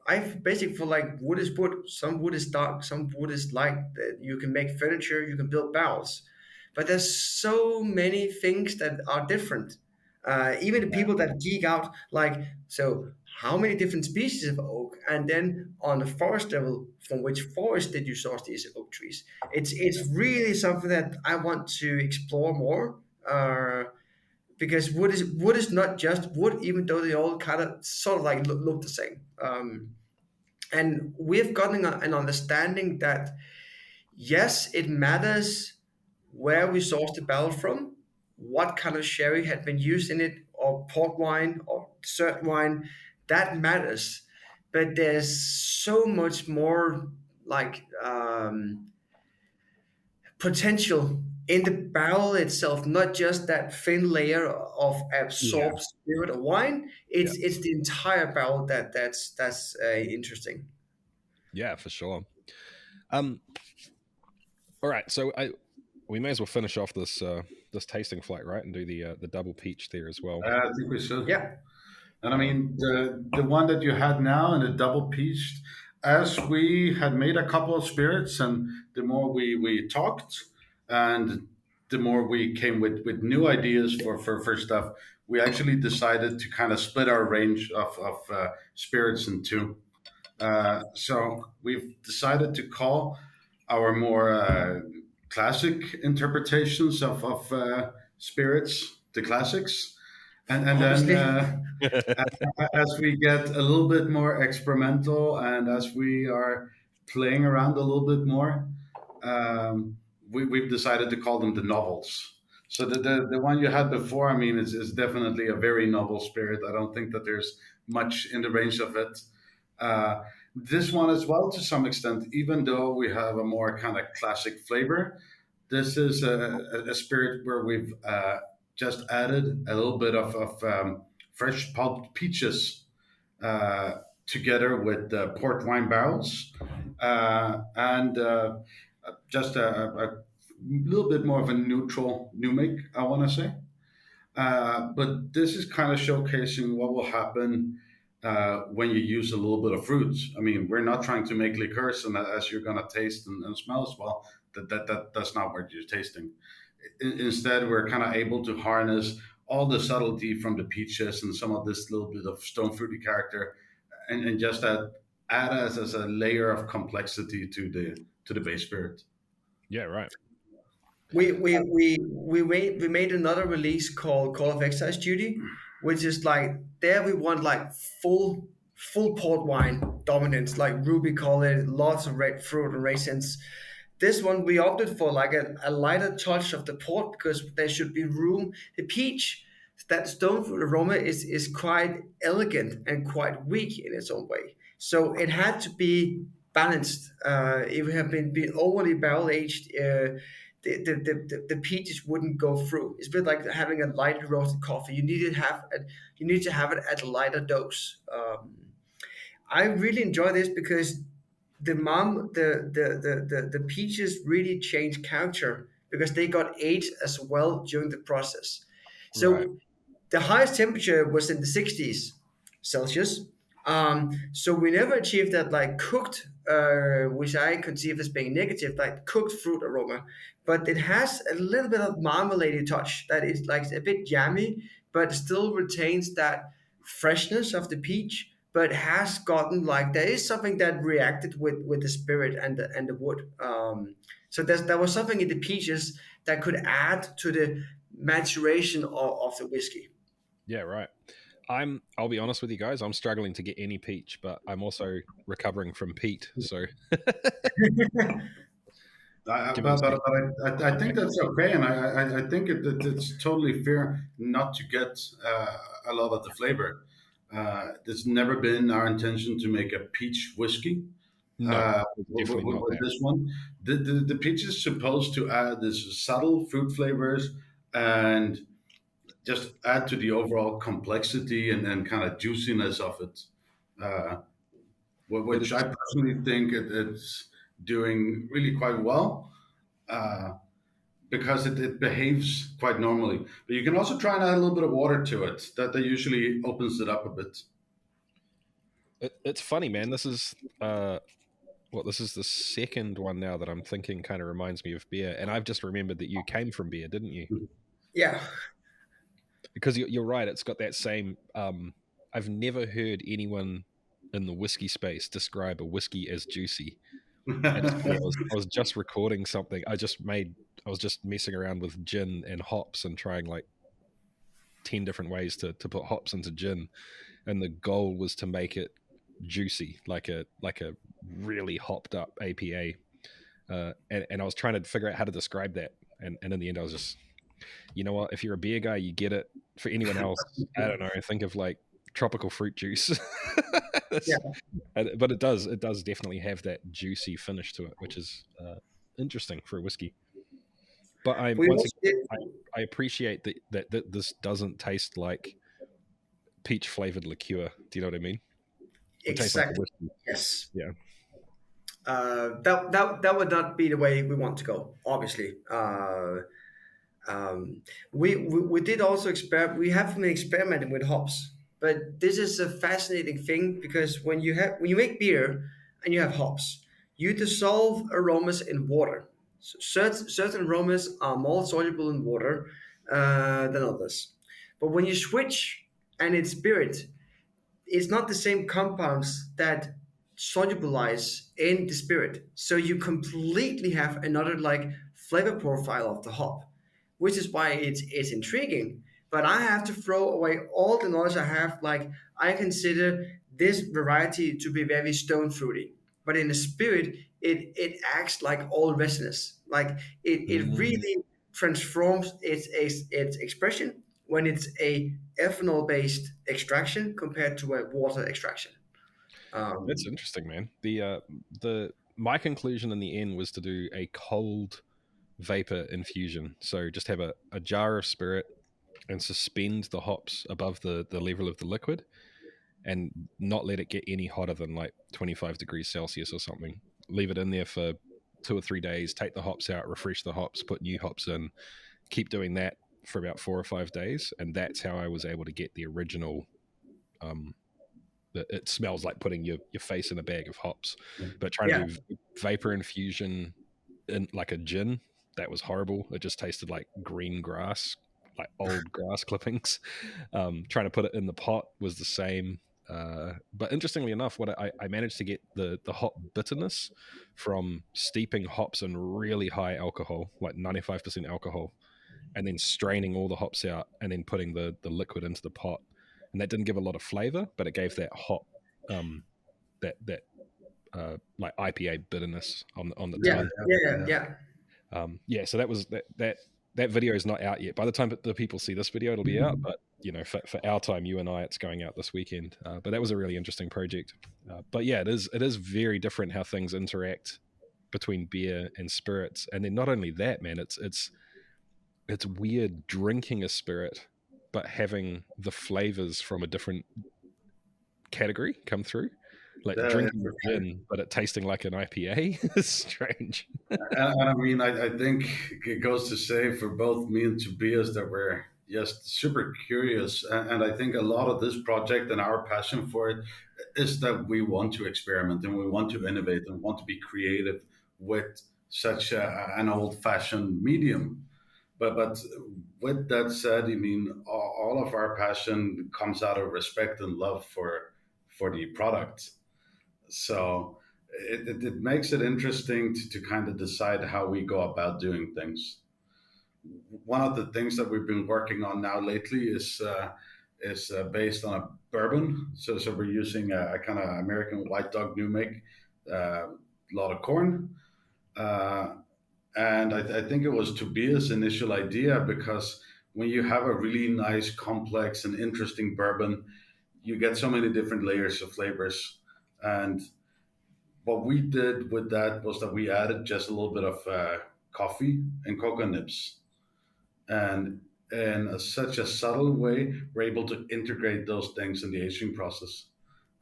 I basically feel like wood is wood. Some wood is dark, some wood is light. That you can make furniture, you can build barrels. but there's so many things that are different. Even the people that geek out, like, so how many different species of oak, and then on the forest level, from which forest did you source these oak trees? It's really something that I want to explore more. Because wood is not just wood, even though they all kind of sort of like look the same. And we've gotten an understanding that yes, it matters where we source the barrel from, what kind of sherry had been used in it, or port wine or dessert wine. That matters, but there's so much more like potential in the barrel itself, not just that thin layer of Yeah. absorbed spirit of wine. Yeah. It's the entire barrel that's interesting. Yeah, for sure. All right, so we may as well finish off this this tasting flight, right, and do the double peach there as well. I think we should. Yeah, And I mean, the one that you had now and the double peached, as we had made a couple of spirits, and the more we talked, and the more we came with new ideas for stuff, we actually decided to kind of split our range of spirits in two. So we've decided to call our more classic interpretations of spirits the classics, and then obviously. as we get a little bit more experimental and as we are playing around a little bit more, we've decided to call them the novels. So the one you had before, I mean, is definitely a very novel spirit. I don't think that there's much in the range of it. This one as well, to some extent, even though we have a more kind of classic flavor, this is a spirit where we've just added a little bit of fresh pulped peaches together with port wine barrels, and just a little bit more of a neutral new make, I want to say. But this is kind of showcasing what will happen when you use a little bit of fruits. I mean, we're not trying to make liqueurs, and as you're going to taste and smell as well, that's not what you're tasting. Instead, we're kind of able to harness all the subtlety from the peaches and some of this little bit of stone fruity character, and just add as a layer of complexity to the base spirit. Yeah, right. We made another release called Call of Excise Duty, which is like there we want like full port wine dominance, like Ruby call it, lots of red fruit and raisins. This one we opted for like a lighter touch of the port because there should be room. The peach, that stone fruit aroma is quite elegant and quite weak in its own way. So it had to be balanced. If it had been overly barrel aged, the peaches wouldn't go through. It's a bit like having a light roasted coffee. You need to have it at a lighter dose. I really enjoy this because the peaches really changed character because they got aged as well during the process. Right. So the highest temperature was in the 60s Celsius. So we never achieved that like cooked, which I conceive as being negative, like cooked fruit aroma. But it has a little bit of marmalade touch that is like a bit jammy, but still retains that freshness of the peach. But has gotten like there is something that reacted with the spirit and the wood. So there was something in the peaches that could add to the maturation of the whiskey. Yeah, right. I'll be honest with you guys, I'm struggling to get any peach, but I'm also recovering from peat. So give us I think that's okay, and I think it's totally fair not to get a lot of the flavor. It's never been our intention to make a peach whiskey. no, definitely With not that. this one, the peach is supposed to add this subtle fruit flavors and just add to the overall complexity and kind of juiciness of it, uh, which I personally think it's doing really quite well. Uh, because it behaves quite normally. But you can also try and add a little bit of water to it. That usually opens it up a bit. It's funny, man. This is Well, this is the second one now that I'm thinking kind of reminds me of beer. And I've just remembered that you came from beer, didn't you? Yeah. Because you're right. It's got that same. I've never heard anyone in the whiskey space describe a whiskey as juicy. And it's funny, I was just recording something. I was just messing around with gin and hops and trying like 10 different ways to put hops into gin. And the goal was to make it juicy, like a really hopped up APA. And I was trying to figure out how to describe that. And in the end, I was just, you know what? If you're a beer guy, you get it. For anyone else, I don't know. Think of like tropical fruit juice. Yeah. But it does definitely have that juicy finish to it, which is interesting for a whiskey. But We also did, I appreciate that this doesn't taste like peach flavored liqueur. Do you know what I mean? It tastes like a exactly. whiskey. Yes. Yeah. That would not be the way we want to go, obviously. We did also we have been experimenting with hops, but this is a fascinating thing because when you make beer and you have hops, you dissolve aromas in water. So certain aromas are more soluble in water than others. But when you switch and it's spirit, it's not the same compounds that solubilize in the spirit. So you completely have another like flavor profile of the hop, which is why it's intriguing. But I have to throw away all the knowledge I have. Like I consider this variety to be very stone fruity, but in the spirit, it acts like all resinous. Like it really transforms its expression when it's a ethanol based extraction compared to a water extraction. That's Um, interesting, man. The my conclusion in the end was to do a cold vapor infusion. So just have a jar of spirit and suspend the hops above the level of the liquid and not let it get any hotter than like 25 degrees Celsius or something. Leave it in there for 2 or 3 days, take the hops out, refresh the hops, put new hops in, keep doing that for about 4 or 5 days. And that's how I was able to get the original it smells like putting your face in a bag of hops. But trying yeah, to do vapor infusion in like a gin, that was horrible. It just tasted like green grass, like old grass clippings. Trying to put it in the pot was the same. But interestingly enough, what I managed to get the hop bitterness from steeping hops in really high alcohol, like 95% alcohol, and then straining all the hops out and then putting the liquid into the pot. And that didn't give a lot of flavor, but it gave that hop, that like IPA bitterness on the yeah, tongue. yeah. So that was that video is not out yet. By the time the people see this video, it'll be out. But you know, for our time, you and I, it's going out this weekend. But that was a really interesting project. But yeah, it is very different how things interact between beer and spirits. And then not only that, man, it's weird drinking a spirit, but having the flavors from a different category come through. Like drinking a gin, but it tasting like an IPA is strange. And I mean, I think it goes to say for both me and Tobias that we're just super curious. And I think a lot of this project and our passion for it is that we want to experiment and we want to innovate and want to be creative with such an old fashioned medium. But with that said, I mean, all of our passion comes out of respect and love for the product. So it makes it interesting to kind of decide how we go about doing things. One of the things that we've been working on now lately is based on a bourbon. So we're using a kind of American White Dog new make, a lot of corn. Uh, and I think it was Tobias' initial idea because when you have a really nice, complex, and interesting bourbon, you get so many different layers of flavors. And what we did with that was that we added just a little bit of coffee and cocoa nibs. And in such a subtle way, we're able to integrate those things in the aging process.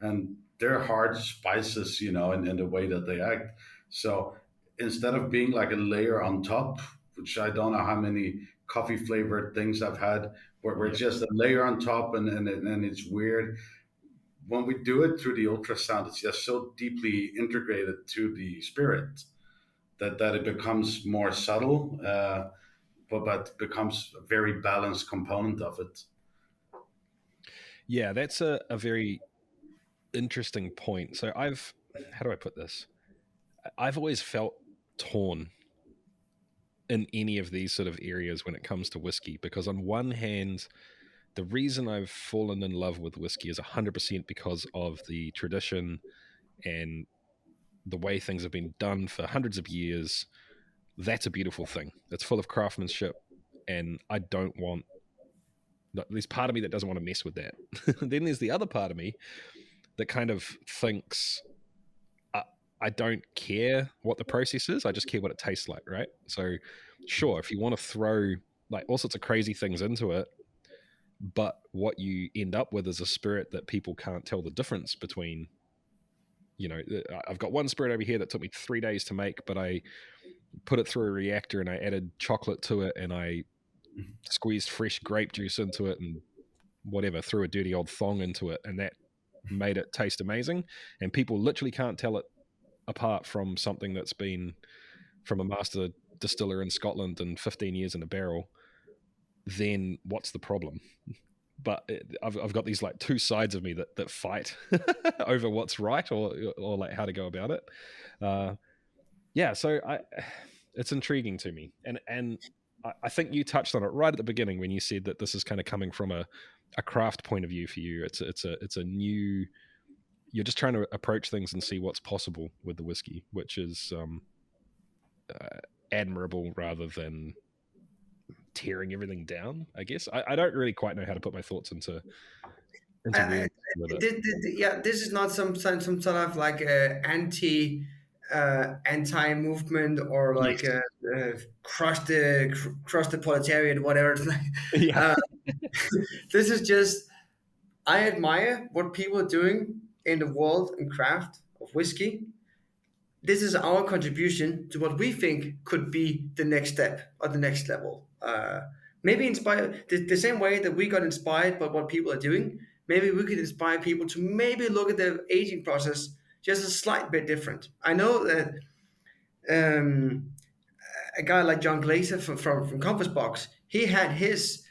And they're hard spices, in the way that they act. So instead of being like a layer on top, which I don't know how many coffee flavored things I've had, where it's just a layer on top and it's weird, when we do it through the ultrasound, it's just so deeply integrated to the spirit that it becomes more subtle, but becomes a very balanced component of it. Yeah, that's a very interesting point. So how do I put this? I've always felt torn in any of these sort of areas when it comes to whiskey, because on one hand, the reason I've fallen in love with whiskey is 100% because of the tradition and the way things have been done for hundreds of years. That's a beautiful thing. It's full of craftsmanship, and I don't want. There's part of me that doesn't want to mess with that. Then there's the other part of me that kind of thinks I don't care what the process is. I just care what it tastes like, right? So, sure, if you want to throw like all sorts of crazy things into it, but what you end up with is a spirit that people can't tell the difference between. I've got one spirit over here that took me 3 days to make, but I put it through a reactor and I added chocolate to it and I squeezed fresh grape juice into it and whatever, threw a dirty old thong into it, and that made it taste amazing. And people literally can't tell it apart from something that's been from a master distiller in Scotland and 15 years in a barrel. Then what's the problem? But I've got these like two sides of me that fight over what's right or like how to go about it. So it's intriguing to me, and I think you touched on it right at the beginning when you said that this is kind of coming from a craft point of view for you. It's a new. You're just trying to approach things and see what's possible with the whiskey, which is admirable rather than tearing everything down, I guess. I don't really quite know how to put my thoughts into with it. This is not some sort of like anti movement or like Yes. crush the proletariat, whatever. Yeah. This is just, I admire what people are doing in the world and craft of whiskey. This is our contribution to what we think could be the next step or the next level. Maybe inspire the same way that we got inspired by what people are doing. Maybe we could inspire people to maybe look at the aging process just a slight bit different. I know that a guy like John Glaser from Compass Box, he had his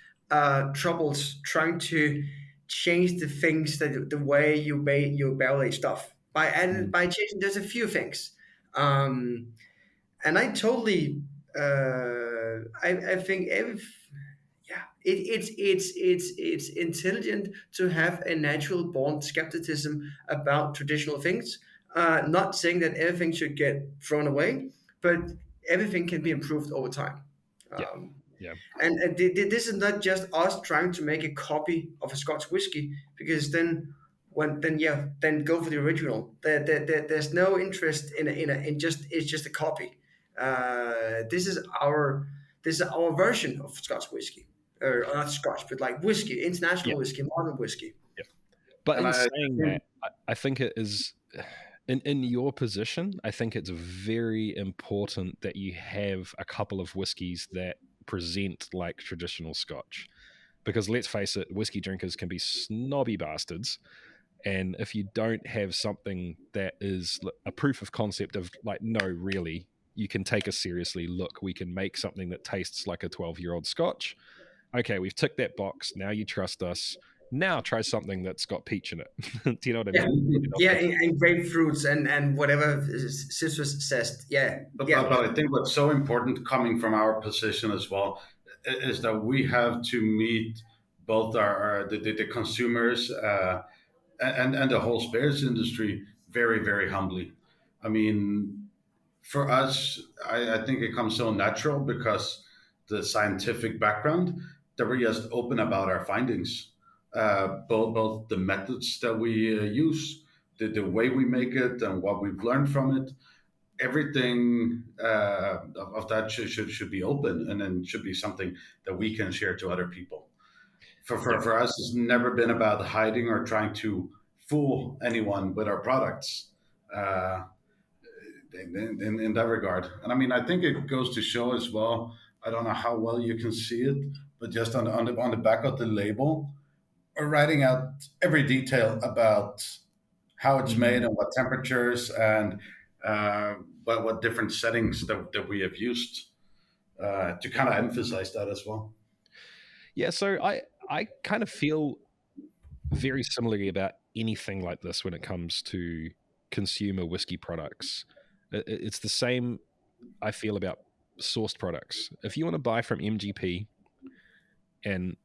troubles trying to change the things that the way you barrel age stuff by changing just a few things. And I totally, I think it's intelligent to have a natural born skepticism about traditional things. Not saying that everything should get thrown away, but everything can be improved over time. Yeah. Um, Yeah. and this is not just us trying to make a copy of a Scotch whiskey, because then go for the original. There's no interest in just it's just a copy. This is our version of Scotch whiskey, or not Scotch, but like whiskey, international whiskey, modern whiskey. Yeah. But And in saying that, I think it is in your position. I think it's very important that you have a couple of whiskeys that present like traditional Scotch, because let's face it, whiskey drinkers can be snobby bastards. And if you don't have something that is a proof of concept of like, no, really, you can take us seriously. Look, we can make something that tastes like a 12-year-old Scotch. Okay, we've ticked that box. Now you trust us. Now try something that's got peach in it. Do you know what I mean? And grapefruits and whatever citrus zest. But I think what's so important coming from our position as well is that we have to meet both the consumers and the whole spirits industry very, very humbly. I mean, for us, I think it comes so natural because the scientific background that we're just open about our findings, both the methods that we use, the way we make it, and what we've learned from it. Everything of that should be open, and then should be something that we can share to other people. For us, it's never been about hiding or trying to fool anyone with our products. In that regard. And I mean, I think it goes to show as well. I don't know how well you can see it, but just on the back of the label, writing out every detail about how it's made and what temperatures and what different settings that we have used to kind of emphasize that as well. Yeah, so I kind of feel very similarly about anything like this when it comes to consumer whiskey products. It's the same I feel about sourced products. If you want to buy from MGP and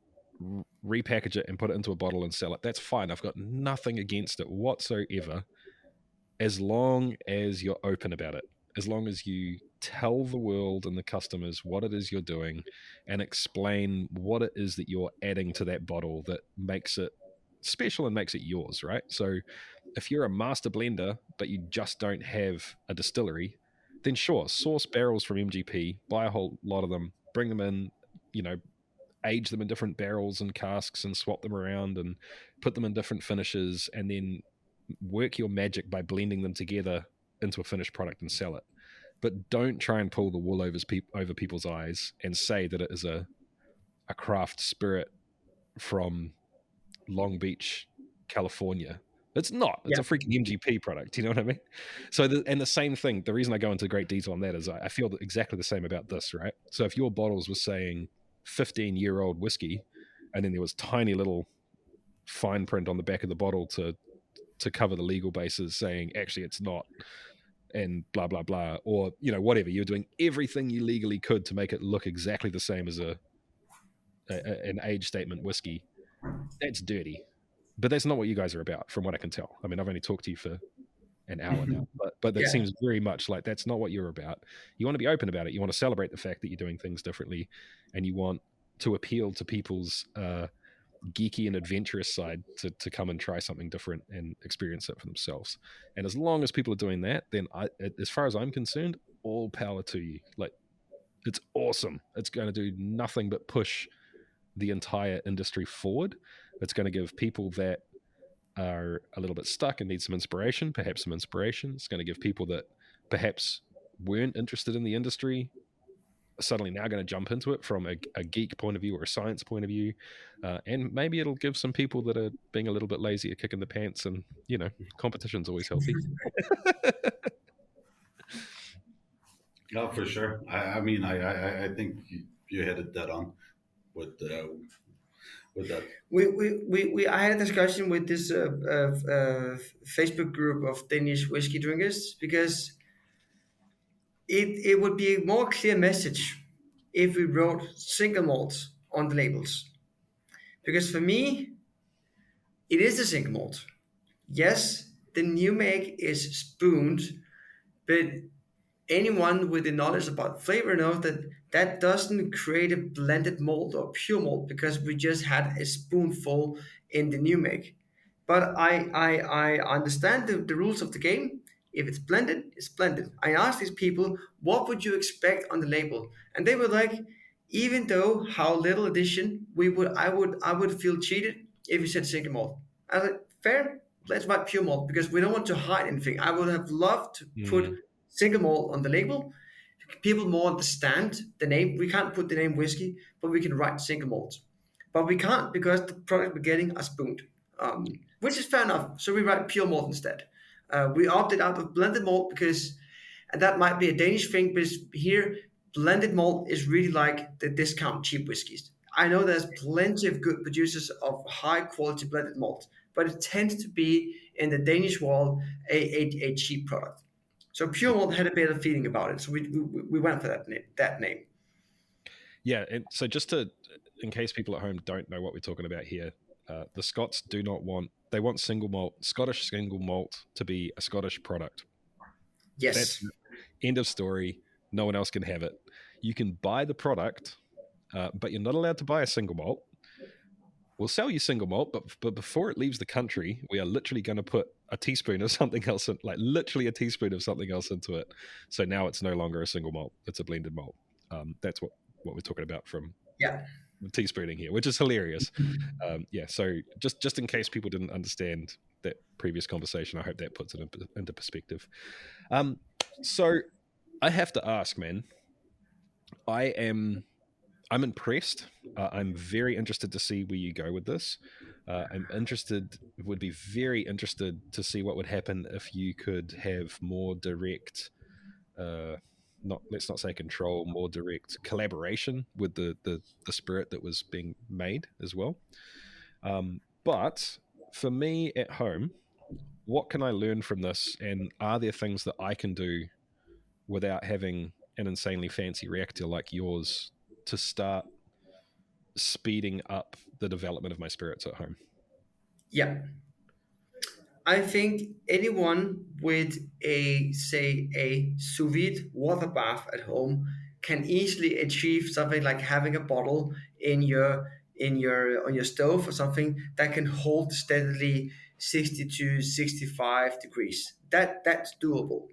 repackage it and put it into a bottle and sell it, that's fine. I've got nothing against it whatsoever, as long as you're open about it, as long as you tell the world and the customers what it is you're doing and explain what it is that you're adding to that bottle that makes it special and makes it yours, right? So if you're a master blender but you just don't have a distillery, then sure, source barrels from MGP, buy a whole lot of them, bring them in, you know, age them in different barrels and casks and swap them around and put them in different finishes, and then work your magic by blending them together into a finished product and sell it. But don't try and pull the wool over people's eyes and say that it is a craft spirit from Long Beach, California. It's not. It's a freaking MGP product. You know what I mean? So, the same thing, the reason I go into great detail on that is I feel exactly the same about this, right? So if your bottles were saying 15-year-old whiskey, and then there was tiny little fine print on the back of the bottle to cover the legal bases saying, actually, it's not, and blah, blah, blah, or, you know, whatever. You're doing everything you legally could to make it look exactly the same as an age statement whiskey. That's dirty. But that's not what you guys are about, from what I can tell. I mean, I've only talked to you for an hour now, but that seems very much like that's not what you're about. You want to be open about it. You want to celebrate the fact that you're doing things differently, and you want to appeal to people's geeky and adventurous side to come and try something different and experience it for themselves. And as long as people are doing that, then as far as I'm concerned, all power to you. Like, it's awesome. It's going to do nothing but push the entire industry forward. It's going to give people that are a little bit stuck and need some inspiration, perhaps some inspiration. It's going to give people that perhaps weren't interested in the industry suddenly now going to jump into it from a geek point of view or a science point of view. And maybe it'll give some people that are being a little bit lazy a kick in the pants, and, you know, competition's always healthy. Yeah, for sure. I mean, I think you hit it dead on with that. I had a discussion with this Facebook group of Danish whiskey drinkers, because it would be a more clear message if we wrote single malt on the labels. Because for me, it is a single malt. Yes, the new make is spooned, but anyone with the knowledge about flavor knows that that doesn't create a blended malt or pure malt, because we just had a spoonful in the new make. But I understand the rules of the game. If it's blended, it's blended. I asked these people, what would you expect on the label? And they were like, even though how little addition, I would feel cheated if you said single malt. I was like, fair, let's write pure malt, because we don't want to hide anything. I would have loved to put single malt on the label. People more understand the name. We can't put the name whiskey, but we can write single malt. But we can't, because the product we're getting are spooned, which is fair enough. So we write pure malt instead. We opted out of blended malt because, and that might be a Danish thing, but here blended malt is really like the discount cheap whiskeys. I know there's plenty of good producers of high quality blended malt, but it tends to be in the Danish world a cheap product. So pure malt had a better feeling about it, so we went for that name. Yeah, and so just to, in case people at home don't know what we're talking about here, the Scots they want single malt, Scottish single malt, to be a Scottish product. Yes. That's end of story. No one else can have it. You can buy the product, but you're not allowed to buy a single malt. We'll sell you single malt, but before it leaves the country, we are literally going to put a teaspoon of something else, like literally a teaspoon of something else into it. So now it's no longer a single malt; it's a blended malt. That's what we're talking about from teaspooning here, which is hilarious. So just in case people didn't understand that previous conversation, I hope that puts it into perspective. So I have to ask, man, I am I'm impressed. I'm very interested to see where you go with this. Would be very interested to see what would happen if you could have more direct, not let's not say control, more direct collaboration with the spirit that was being made as well. But for me at home, what can I learn from this? And are there things that I can do without having an insanely fancy reactor like yours to start speeding up the development of my spirits at home? Yeah. I think anyone with a sous vide water bath at home can easily achieve something like having a bottle in your on your stove or something that can hold steadily 60 to 65 degrees. That's doable.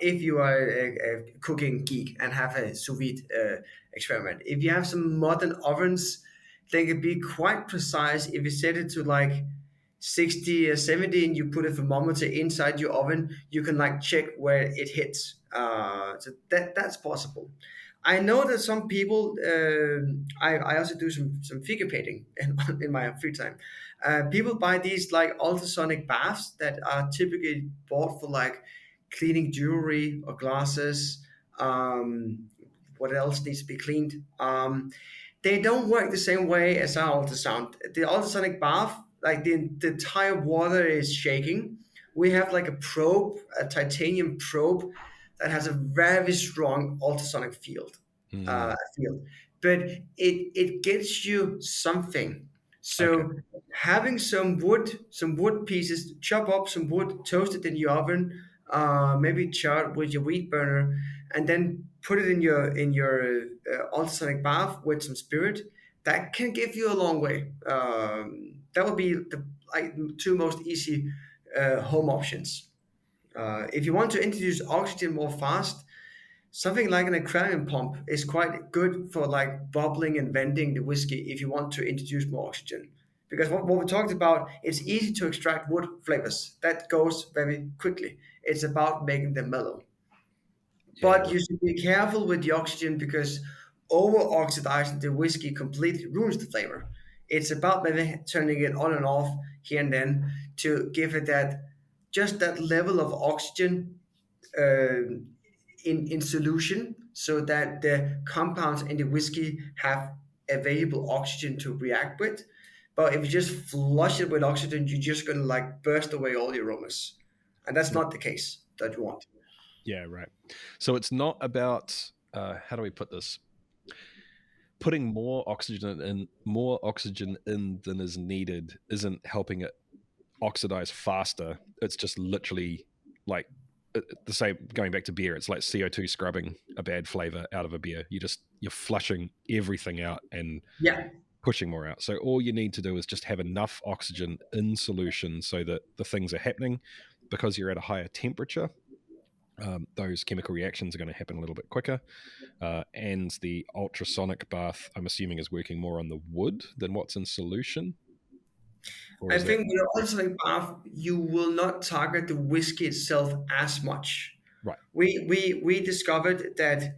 If you are a cooking geek and have a sous vide experiment. If you have some modern ovens, they can be quite precise if you set it to like 60 or 70 and you put a thermometer inside your oven, you can like check where it hits. So that's possible. I know that some people, I also do some figure painting in my free time. People buy these like ultrasonic baths that are typically bought for like cleaning jewelry or glasses. What else needs to be cleaned? They don't work the same way as our ultrasound. The ultrasonic bath, like the entire water is shaking. We have like a probe, a titanium probe that has a very strong ultrasonic field, but it gets you something. Okay. So having some wood pieces, chop up some wood, toast it in your oven, maybe char with your wheat burner, and then put it in your ultrasonic bath with some spirit. That can give you a long way. That would be the like two most easy home options. If you want to introduce oxygen more fast, something like an aquarium pump is quite good for like bubbling and venting the whiskey if you want to introduce more oxygen. Because what we talked about, it's easy to extract wood flavors. That goes very quickly. It's about making them mellow. Yeah. But you should be careful with the oxygen because over oxidizing the whiskey completely ruins the flavor. It's about maybe turning it on and off here and then to give it that just that level of oxygen uh, in solution so that the compounds in the whiskey have available oxygen to react with. But if you just flush it with oxygen, you're just going to like burst away all the aromas. And that's not the case that you want. Yeah, right. So it's not about how do we put this? Putting more oxygen in than is needed isn't helping it oxidize faster. It's just literally like the same. Going back to beer, it's like CO2 scrubbing a bad flavor out of a beer. You're flushing everything out and Yeah. pushing more out. So all you need to do is just have enough oxygen in solution so that the things are happening. Because you're at a higher temperature, those chemical reactions are going to happen a little bit quicker. And the ultrasonic bath, I'm assuming, is working more on the wood than what's in solution. Or I is that think with the ultimate bath, you will not target the whiskey itself as much. right? We discovered that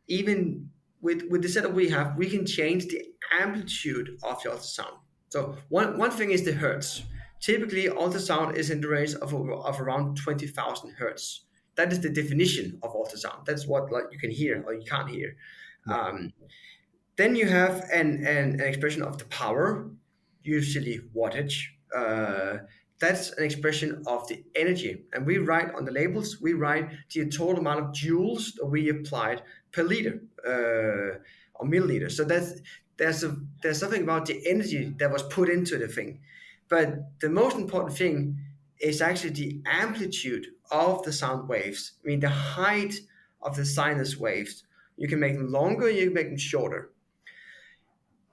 even with the setup we have, we can change the amplitude of the ultrasound. So one thing is the hertz. Typically, ultrasound is in the range of around 20,000 hertz. That is the definition of ultrasound. That's what like you can hear or you can't hear. Right. Then you have an expression of the power, usually wattage. That's an expression of the energy. And we write on the labels, we write the total amount of joules that we applied per liter or milliliter. So there's something about the energy that was put into the thing. But the most important thing is actually the amplitude of the sound waves. I mean, the height of the sinus waves. You can make them longer, you can make them shorter.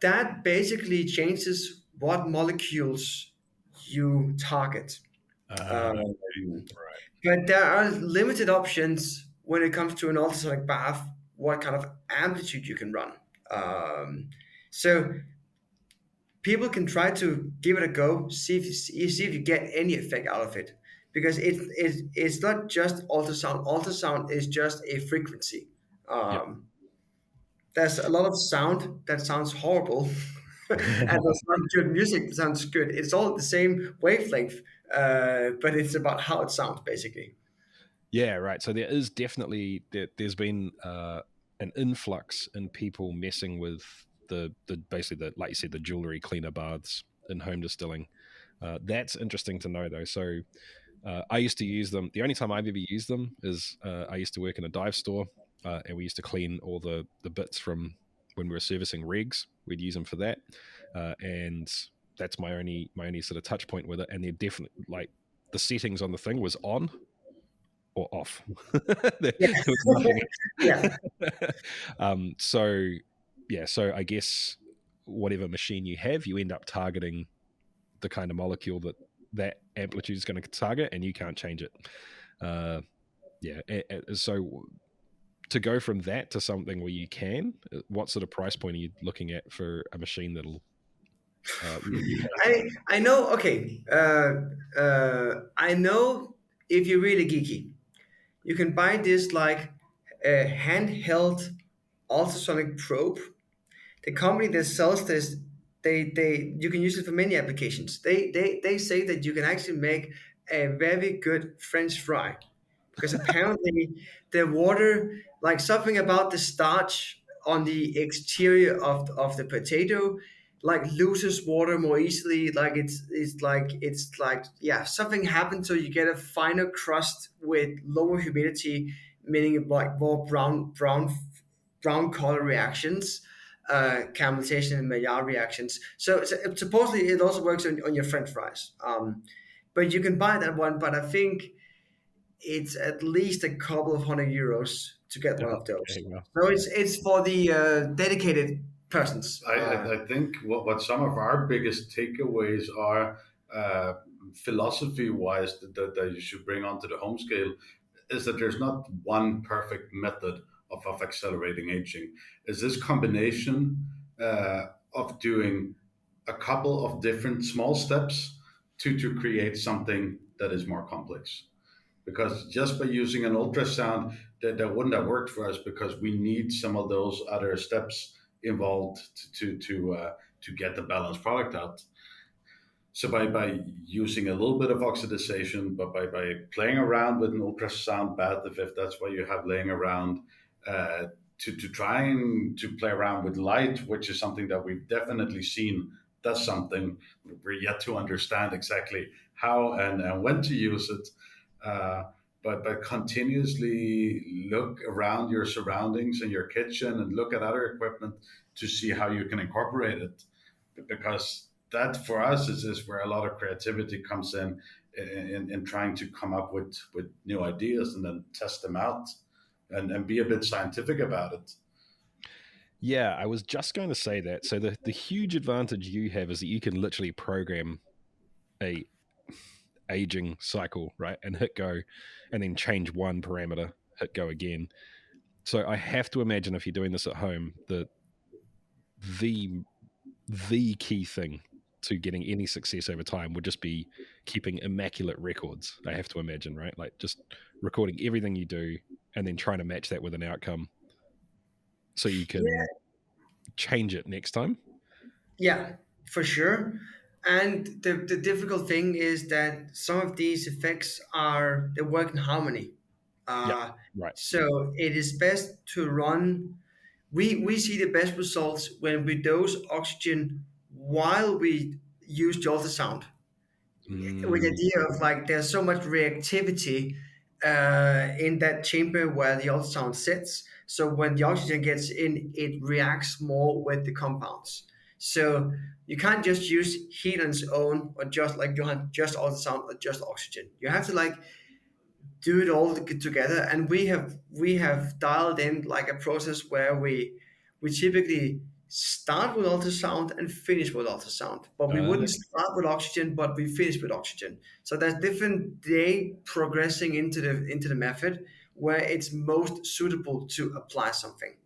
That basically changes what molecules you target. Um, Right. but there are limited options when it comes to an ultrasonic bath, what kind of amplitude you can run. So people can try to give it a go, see if you get any effect out of it. Because it's not just ultrasound. Ultrasound is just a frequency. Yep. Um, There's a lot of sound that sounds horrible, and there's not good music that sounds good. It's all the same wavelength, but it's about how it sounds, basically. Yeah, right. So there is definitely there's been an influx in people messing with the basically the, like you said, the jewelry cleaner baths in home distilling. That's interesting to know though. So I used to use them. The only time I've ever used them is I used to work in a dive store, and we used to clean all the bits from when we were servicing rigs. We'd use them for that, and that's my only sort of touch point with it. And they're definitely like the settings on the thing was on or off. there Yeah, was nothing. yeah, So yeah, so I guess whatever machine you have, you end up targeting the kind of molecule that amplitude is going to target, and you can't change it. Yeah. So to go from that to something where you can, what sort of price point are you looking at for a machine that'll? I know. Okay, I know if you're really geeky, you can buy this like a handheld ultrasonic probe. The company that sells this, they you can use it for many applications. They say that you can actually make a very good French fry because apparently the water, like something about the starch on the exterior of the potato, like loses water more easily. Like it's like yeah, something happened, so you get a finer crust with lower humidity, meaning like more brown color reactions, caramelization and Maillard reactions. So supposedly it also works on your French fries. But you can buy that one, but I think it's at least a couple of €100 to get one of those. Okay, well, So it's for the dedicated persons. I think what some of our biggest takeaways are, philosophy wise, that you should bring onto the home scale is that there's not one perfect method of accelerating aging. Is this combination of doing a couple of different small steps to create something that is more complex? Because just by using an ultrasound, that wouldn't have worked for us because we need some of those other steps involved to get the balanced product out. So by using a little bit of oxidization, but by playing around with an ultrasound bath, if that's what you have laying around, to try and to play around with light, which is something that we've definitely seen does something. We're yet to understand exactly how and when to use it. Uh, but continuously look around your surroundings in your kitchen and look at other equipment to see how you can incorporate it, because that for us is where a lot of creativity comes in trying to come up with new ideas and then test them out and be a bit scientific about it. yeah, I was just going to say that. So the huge advantage you have is that you can literally program a aging cycle, right, and hit go, and then change one parameter, hit go again. So I have to imagine if you're doing this at home, the the key thing to getting any success over time would just be keeping immaculate records. I have to imagine, right? Like just recording everything you do and then trying to match that with an outcome so you can change it next time. Yeah, for sure. And the difficult thing is that some of these effects they work in harmony. Yeah, Uh, right. so it is best to run. We see the best results when we dose oxygen while we use the ultrasound, with the Mm, idea of like there's so much reactivity in that chamber where the ultrasound sits. So when the oxygen gets in, it reacts more with the compounds. So you can't just use heat on its own, or just like Johan, just ultrasound or just oxygen. You have to like do it all together. And we have dialed in like a process where we typically start with ultrasound and finish with ultrasound, but we wouldn't okay. start with oxygen, but we finish with oxygen. So there's different day progressing into the method where it's most suitable to apply something.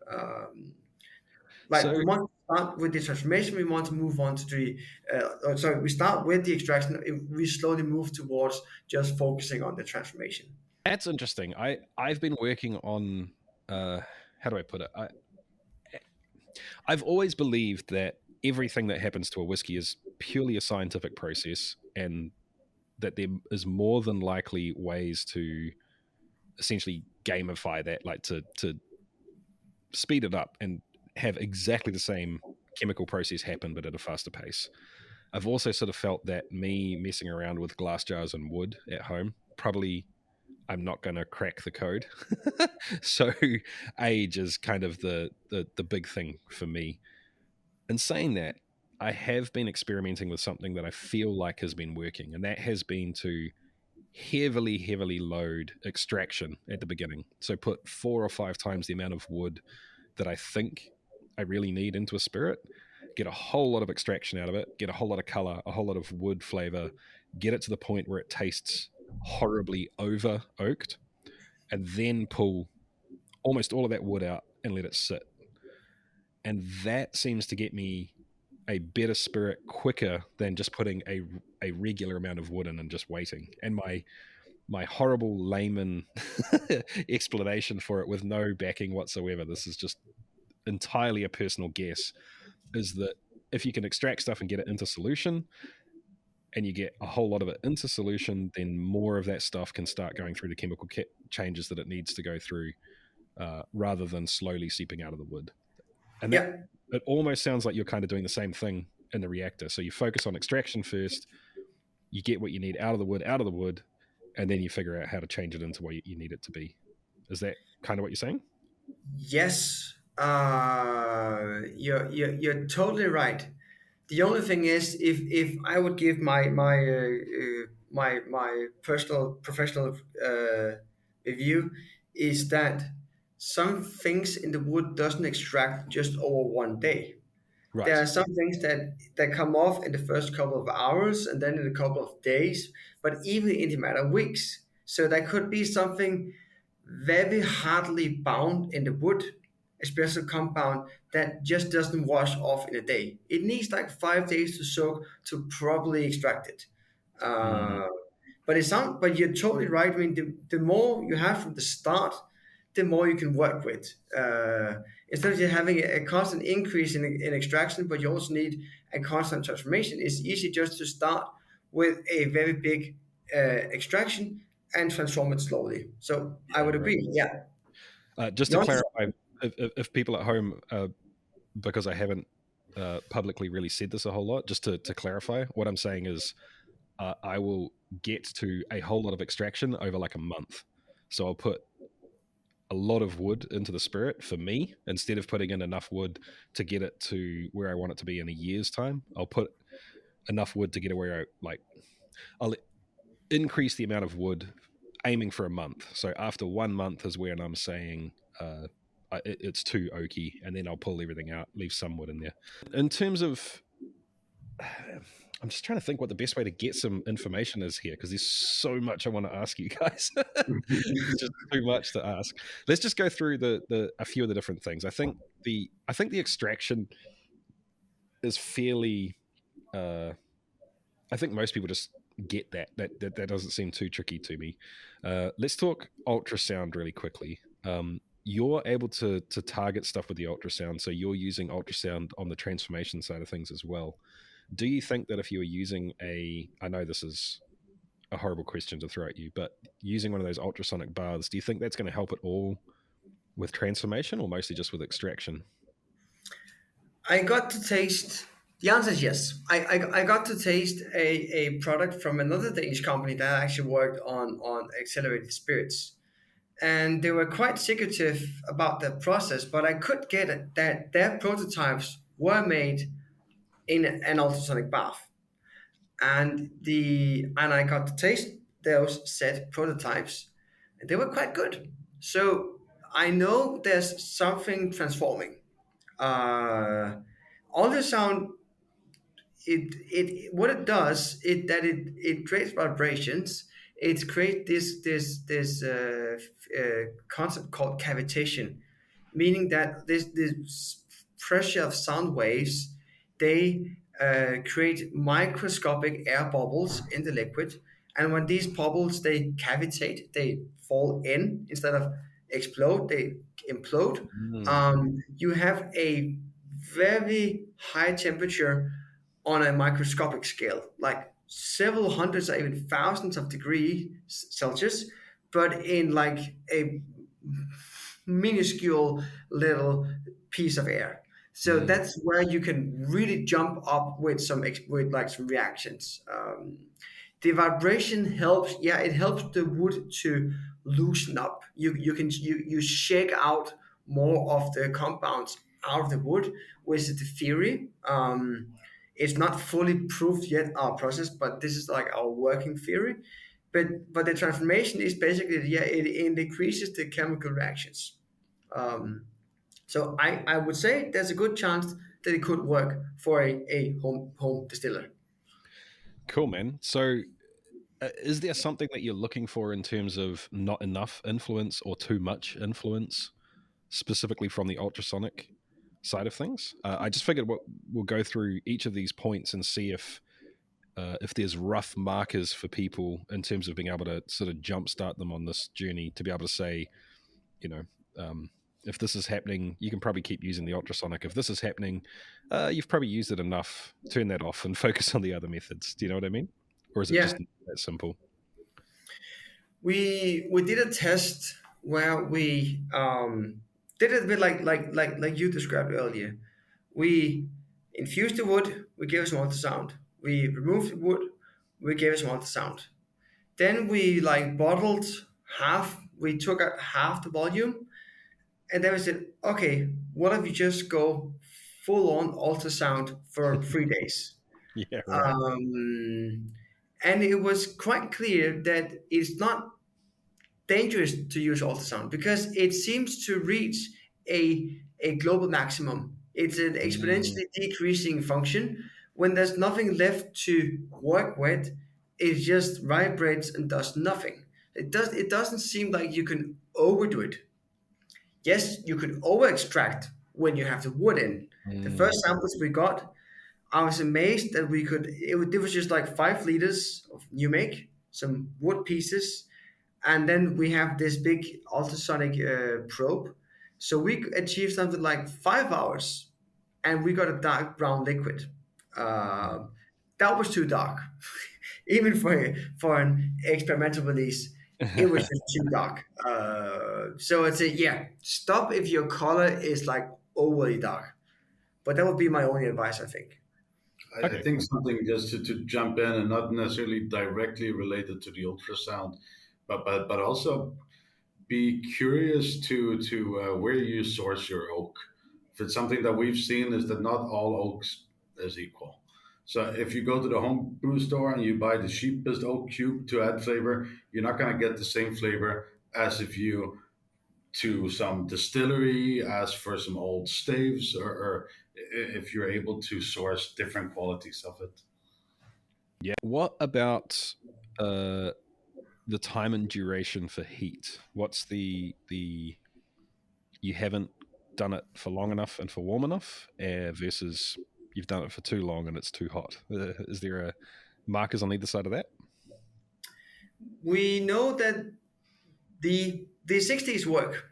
um, like So we want to start with the transformation, we want to move on to the sorry, we start with the extraction, we slowly move towards just focusing on the transformation. that's interesting. I've been working on how do I put it? I've always believed that everything that happens to a whiskey is purely a scientific process, and that there is more than likely ways to essentially gamify that, like to speed it up and have exactly the same chemical process happen, but at a faster pace. I've also sort of felt that me messing around with glass jars and wood at home, probably I'm not going to crack the code. So age is kind of the big thing for me. In saying that, I have been experimenting with something that I feel like has been working, and that has been to heavily load extraction at the beginning. So put 4 or 5 times the amount of wood that I think I really need into a spirit, get a whole lot of extraction out of it, get a whole lot of color, a whole lot of wood flavor, get it to the point where it tastes horribly over oaked, and then pull almost all of that wood out and let it sit. And that seems to get me a better spirit quicker than just putting a regular amount of wood in and just waiting. And my horrible layman explanation for it, with no backing whatsoever, this is just entirely a personal guess, is that if you can extract stuff and get it into solution, and you get a whole lot of it into solution, then more of that stuff can start going through the chemical changes that it needs to go through, rather than slowly seeping out of the wood. And that, it almost sounds like you're kind of doing the same thing in the reactor. So you focus on extraction first, you get what you need out of the wood, and then you figure out how to change it into what you need it to be. Is that kind of what you're saying? Yes, you're totally right. The only thing is, if I would give my personal professional review, is that some things in the wood doesn't extract just over one day. Right. There are some things that come off in the first couple of hours and then in a couple of days, but even in a matter of weeks. So there could be something very hardly bound in the wood, a special compound that just doesn't wash off in a day. It needs like 5 days to soak to properly extract it. Uh, but you're totally right. I mean, the more you have from the start, the more you can work with. Instead of just having a constant increase in extraction, but you also need a constant transformation, it's easy just to start with a very big extraction and transform it slowly. So I would agree. Yeah. Just to clarify, if people at home, because I haven't publicly really said this a whole lot, just to clarify, what I'm saying is I will get to a whole lot of extraction over like a month. So I'll put a lot of wood into the spirit for me, instead of putting in enough wood to get it to where I want it to be in a year's time. I'll put enough wood to get where I'll increase the amount of wood, aiming for a month. So after 1 month is when I'm saying it's too oaky, and then I'll pull everything out, leave some wood in there. In terms of, I'm just trying to think what the best way to get some information is here, because there's so much I want to ask you guys. It's just too much to ask. Let's just go through a few of the different things. I think the extraction is fairly. I think most people just get that. That doesn't seem too tricky to me. Let's talk ultrasound really quickly. You're able to target stuff with the ultrasound, so you're using ultrasound on the transformation side of things as well. Do you think that if you were using I know this is a horrible question to throw at you, but using one of those ultrasonic baths, do you think that's going to help at all with transformation, or mostly just with extraction? I got to taste. The answer is yes. I got to taste a product from another Danish company that actually worked on accelerated spirits. And they were quite secretive about the process, but I could get it that their prototypes were made in an ultrasonic bath. And I got to taste those said prototypes, and they were quite good. So I know there's something transforming. Ultrasound, it what it does it creates vibrations. It creates this concept called cavitation, meaning that this pressure of sound waves, they create microscopic air bubbles in the liquid, and when these bubbles they cavitate, they fall in instead of explode, they implode. You have a very high temperature on a microscopic scale, like several hundreds or even thousands of degrees Celsius, but in like a minuscule little piece of air. So Mm. that's where you can really jump up with with like some reactions. The vibration helps. Yeah, it helps the wood to loosen up. You shake out more of the compounds out of the wood, which is the theory. It's not fully proved yet our process, but this is like our working theory. But the transformation is basically, yeah, it increases the chemical reactions. Um, so I would say there's a good chance that it could work for a home distiller. Cool, man. So, is there something that you're looking for in terms of not enough influence or too much influence, specifically from the ultrasonic side of things? I just figured we'll go through each of these points and see if there's rough markers for people in terms of being able to sort of jumpstart them on this journey to be able to say, you know, if this is happening, you can probably keep using the ultrasonic. If this is happening, you've probably used it enough. Turn that off and focus on the other methods. Do you know what I mean? Or is it Yeah, just that simple? we did a test where we did it a bit like you described earlier. We infused the wood, we gave it some ultrasound. We removed the wood, we gave it some ultrasound. Then we like bottled half. We took out half the volume, and then we said, okay, what if we just go full on ultrasound for 3 days? Yeah, right. Um, and it was quite clear that it's not dangerous to use ultrasound because it seems to reach a global maximum. It's an Mm, exponentially decreasing function. When there's nothing left to work with, it just vibrates and does nothing. It doesn't seem like you can overdo it. Yes, you could over extract when you have the wood in. The mm. first samples we got, I was amazed that it was just like 5 liters of new make, some wood pieces, and then we have this big ultrasonic probe. So we achieved something like 5 hours, and we got a dark brown liquid. Uh, that was too dark, even for an experimental release. It was just too dark. So it's a yeah. Stop if your color is like overly dark. But that would be my only advice, I think. I Okay, think cool. something just to jump in and not necessarily directly related to the ultrasound, but also be curious to where you source your oak. If it's something that we've seen is that not all oaks is equal. So if you go to the home brew store and you buy the cheapest oak cube to add flavor, you're not going to get the same flavor as if you to some distillery, ask for some old staves, or if you're able to source different qualities of it. Yeah. What about uh, the time and duration for heat? What's the you haven't done it for long enough and for warm enough versus you've done it for too long and it's too hot? Is there a markers on either side of that? We know that the 60s work.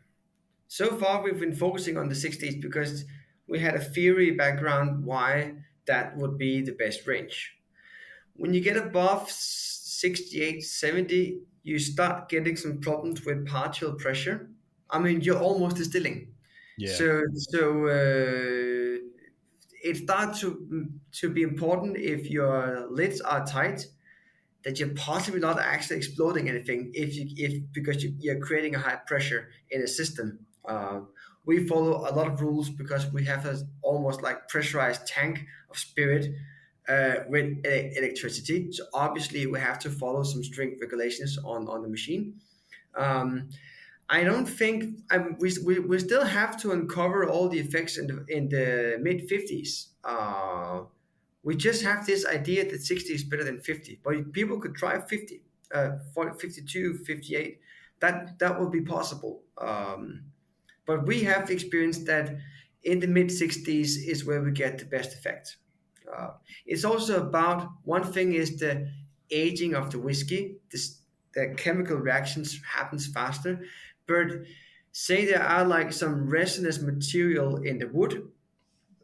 So far, we've been focusing on the 60s because we had a theory background why that would be the best range. When you get above 68, 70, you start getting some problems with partial pressure. I mean, you're almost distilling. Yeah. So it starts to be important if your lids are tight that you're possibly not actually exploding anything if because you're creating a high pressure in a system. We follow a lot of rules because we have a almost like pressurized tank of spirit with electricity. So obviously we have to follow some strict regulations on the machine. Um, I don't think we still have to uncover all the effects in the mid 50s. We just have this idea that 60 is better than 50, but people could try 50, 40, 52, 58. That would be possible. But we have experienced that in the mid 60s is where we get the best effect. It's also about one thing is the aging of the whiskey. The chemical reactions happens faster, but say there are like some resinous material in the wood,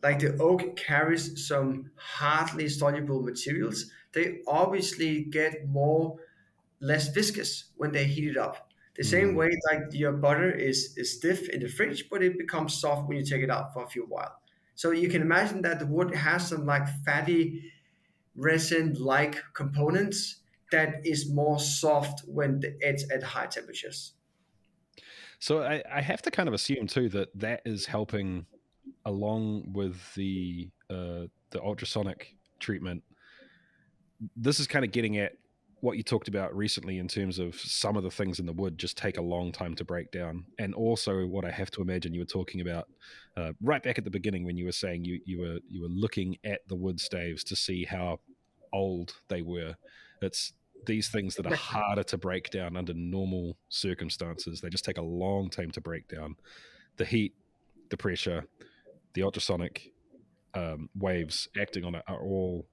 like the oak carries some hardly soluble materials, they obviously get less viscous when they heat it up. The same way like your butter is stiff in the fridge, but it becomes soft when you take it out for a few while. So you can imagine that the wood has some like fatty resin-like components that is more soft when it's at high temperatures. So I have to kind of assume too that is helping along with the ultrasonic treatment. This is kind of getting at what you talked about recently in terms of some of the things in the wood just take a long time to break down, and also what I have to imagine you were talking about right back at the beginning when you were saying you were looking at the wood staves to see how old they were. It's these things that are harder to break down under normal circumstances. They just take a long time to break down. The heat, the pressure, the ultrasonic waves acting on it are all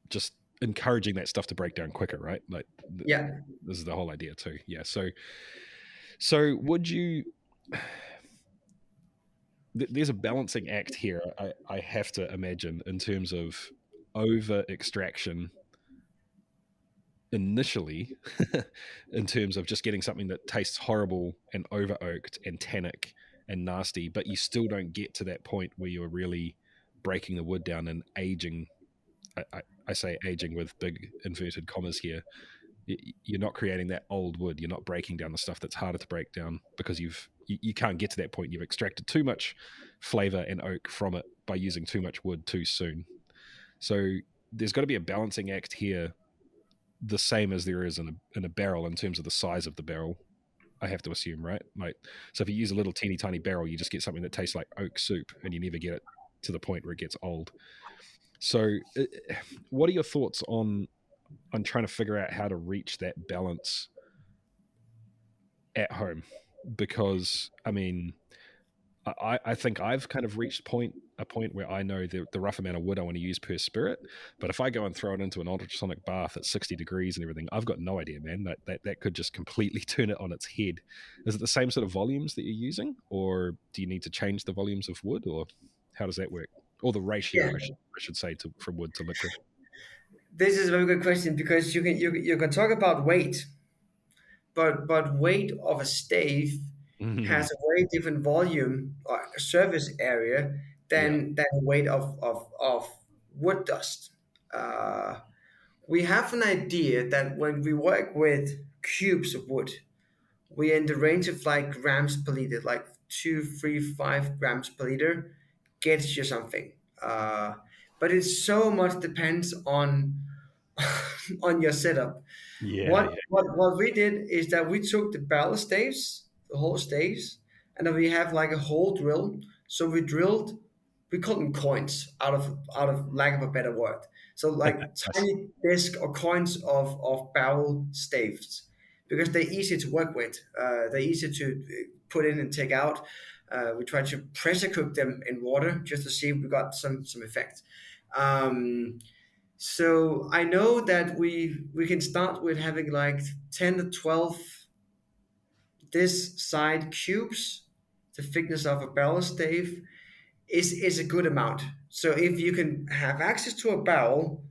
just encouraging that stuff to break down quicker, right? Like, Yeah. This is the whole idea too. Yeah. So would you? There's a balancing act here. I have to imagine in terms of over extraction initially, in terms of just getting something that tastes horrible and over oaked and tannic and nasty, but you still don't get to that point where you're really breaking the wood down and aging. I say aging with big inverted commas here. You're not creating that old wood. You're not breaking down the stuff that's harder to break down because you can't get to that point. You've extracted too much flavor and oak from it by using too much wood too soon. So there's got to be a balancing act here, the same as there is in a barrel in terms of the size of the barrel. I have to assume, right? Like, so if you use a little teeny tiny barrel, you just get something that tastes like oak soup, and you never get it to the point where it gets old. So, what are your thoughts on trying to figure out how to reach that balance at home? Because I mean, I think I've kind of reached a point where I know the rough amount of wood I want to use per spirit. But if I go and throw it into an ultrasonic bath at 60 degrees and everything, I've got no idea, man. That could just completely turn it on its head. Is it the same sort of volumes that you're using, or do you need to change the volumes of wood, or how does that work? Or the ratio, I should say, from wood to liquid. This is a very good question because you can talk about weight, but weight of a stave has a very different volume or surface area than weight of wood dust. We have an idea that when we work with cubes of wood, we are in the range of like grams per liter, like 2, 3, 5 grams per liter gets you something. But it so much depends on on your setup. What we did is that we took the barrel staves, the whole staves, and then we have like a hole drill. So we drilled, we call them coins out of lack of a better word. So like tiny disc or coins of barrel staves because they're easy to work with. They're easy to put in and take out. We try to pressure cook them in water just to see if we got some effect. So I know that we can start with having like 10 to 12 this side cubes. The thickness of a barrel stave is a good amount. So if you can have access to a barrel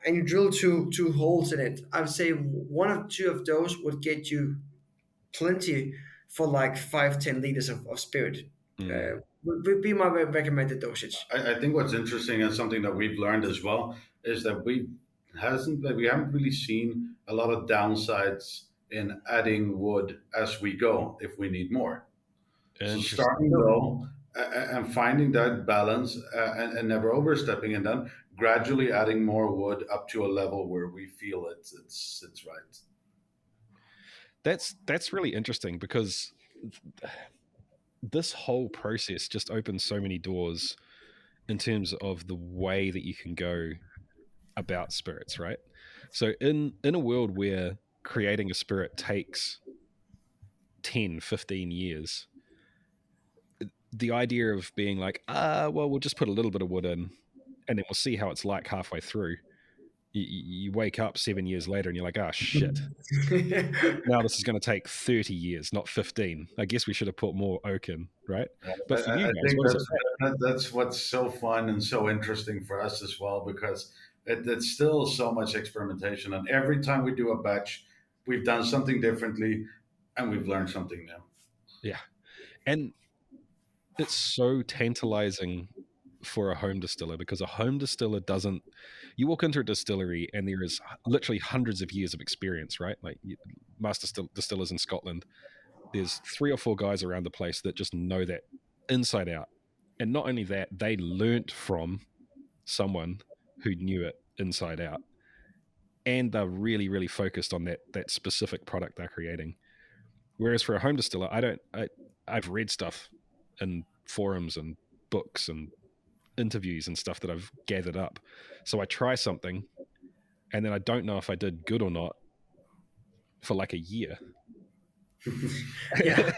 and you drill two holes in it, I would say one or two of those would get you plenty for like 5-10 liters of spirit. Would be my recommended dosage. I think what's interesting and something that we've learned as well is that we haven't really seen a lot of downsides in adding wood as we go if we need more. So starting low and finding that balance and never overstepping, and then gradually adding more wood up to a level where we feel it's right. That's really interesting because this whole process just opens so many doors in terms of the way that you can go about spirits, right? So in a world where creating a spirit takes 10-15 years, the idea of being like, well, we'll just put a little bit of wood in and then we'll see how it's like halfway through, you wake up 7 years later and you're like, oh shit, now this is going to take 30 years, not 15. I guess we should have put more oak in, right? But for you I guys, think what is it? that's what's so fun and so interesting for us as well, because it's still so much experimentation. And every time we do a batch, we've done something differently and we've learned something new. Yeah. And it's so tantalizing for a home distiller, because a home distiller doesn't, you walk into a distillery and there is literally hundreds of years of experience, right? Like master distillers in Scotland, there's 3 or 4 guys around the place that just know that inside out. And not only that, they learnt from someone who knew it inside out. And they're really, really focused on that specific product they're creating. Whereas for a home distiller, I've read stuff in forums and books and interviews and stuff that I've gathered up. So I try something and then I don't know if I did good or not for like a year. Yeah.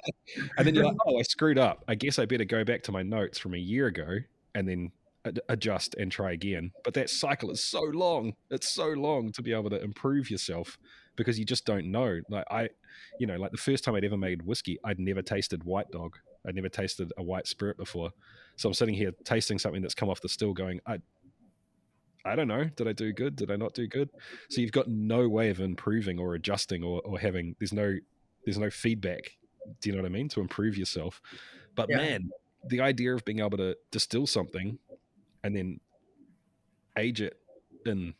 And then you're like, oh, I screwed up. I guess I better go back to my notes from a year ago and then adjust and try again. But that cycle is so long. It's so long to be able to improve yourself, because you just don't know. Like like the first time I'd ever made whiskey, I'd never tasted White Dog. I'd never tasted a white spirit before. So I'm sitting here tasting something that's come off the still going, I don't know. Did I do good? Did I not do good? So you've got no way of improving or adjusting or having, there's no feedback. Do you know what I mean? To improve yourself. But Yeah. man, the idea of being able to distill something and then age it in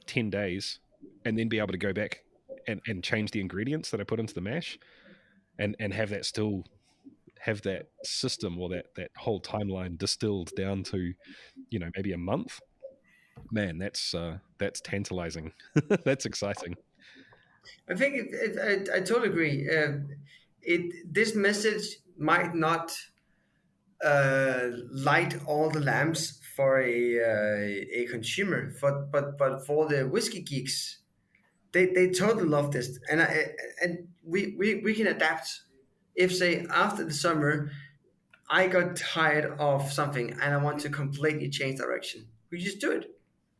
10 days and then be able to go back and change the ingredients that I put into the mash and have that still have that system or that whole timeline distilled down to, maybe a month. Man, that's tantalizing. That's exciting. I think I totally agree. This message might not light all the lamps for a consumer, but for the whiskey geeks, they totally love this, and we can adapt. If say after the summer, I got tired of something and I want to completely change direction, we just do it.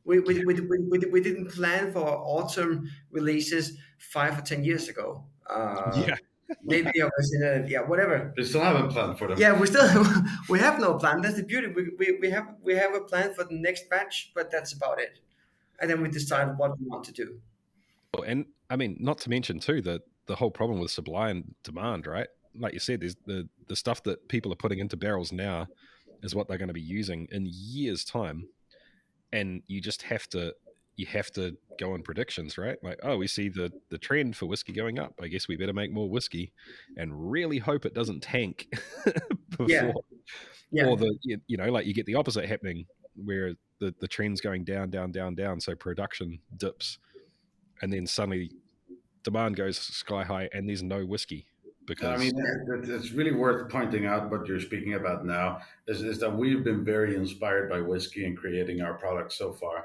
We didn't plan for autumn releases 5 or 10 years ago. Yeah. Maybe I was in whatever. We still haven't planned for them. Yeah, we have no plan. That's the beauty. We have a plan for the next batch, but that's about it. And then we decide what we want to do. And I mean, not to mention too the whole problem with supply and demand, right? Like you said, there's the stuff that people are putting into barrels now is what they're going to be using in years' time, and you just have to go on predictions, right? Like, oh, we see the trend for whiskey going up. I guess we better make more whiskey, and really hope it doesn't tank before. Yeah. Or like you get the opposite happening where the trend's going down, down, down, down. So production dips, and then suddenly demand goes sky high, and there's no whiskey. Because I mean, it's really worth pointing out what you're speaking about now is that we've been very inspired by whiskey in creating our products so far.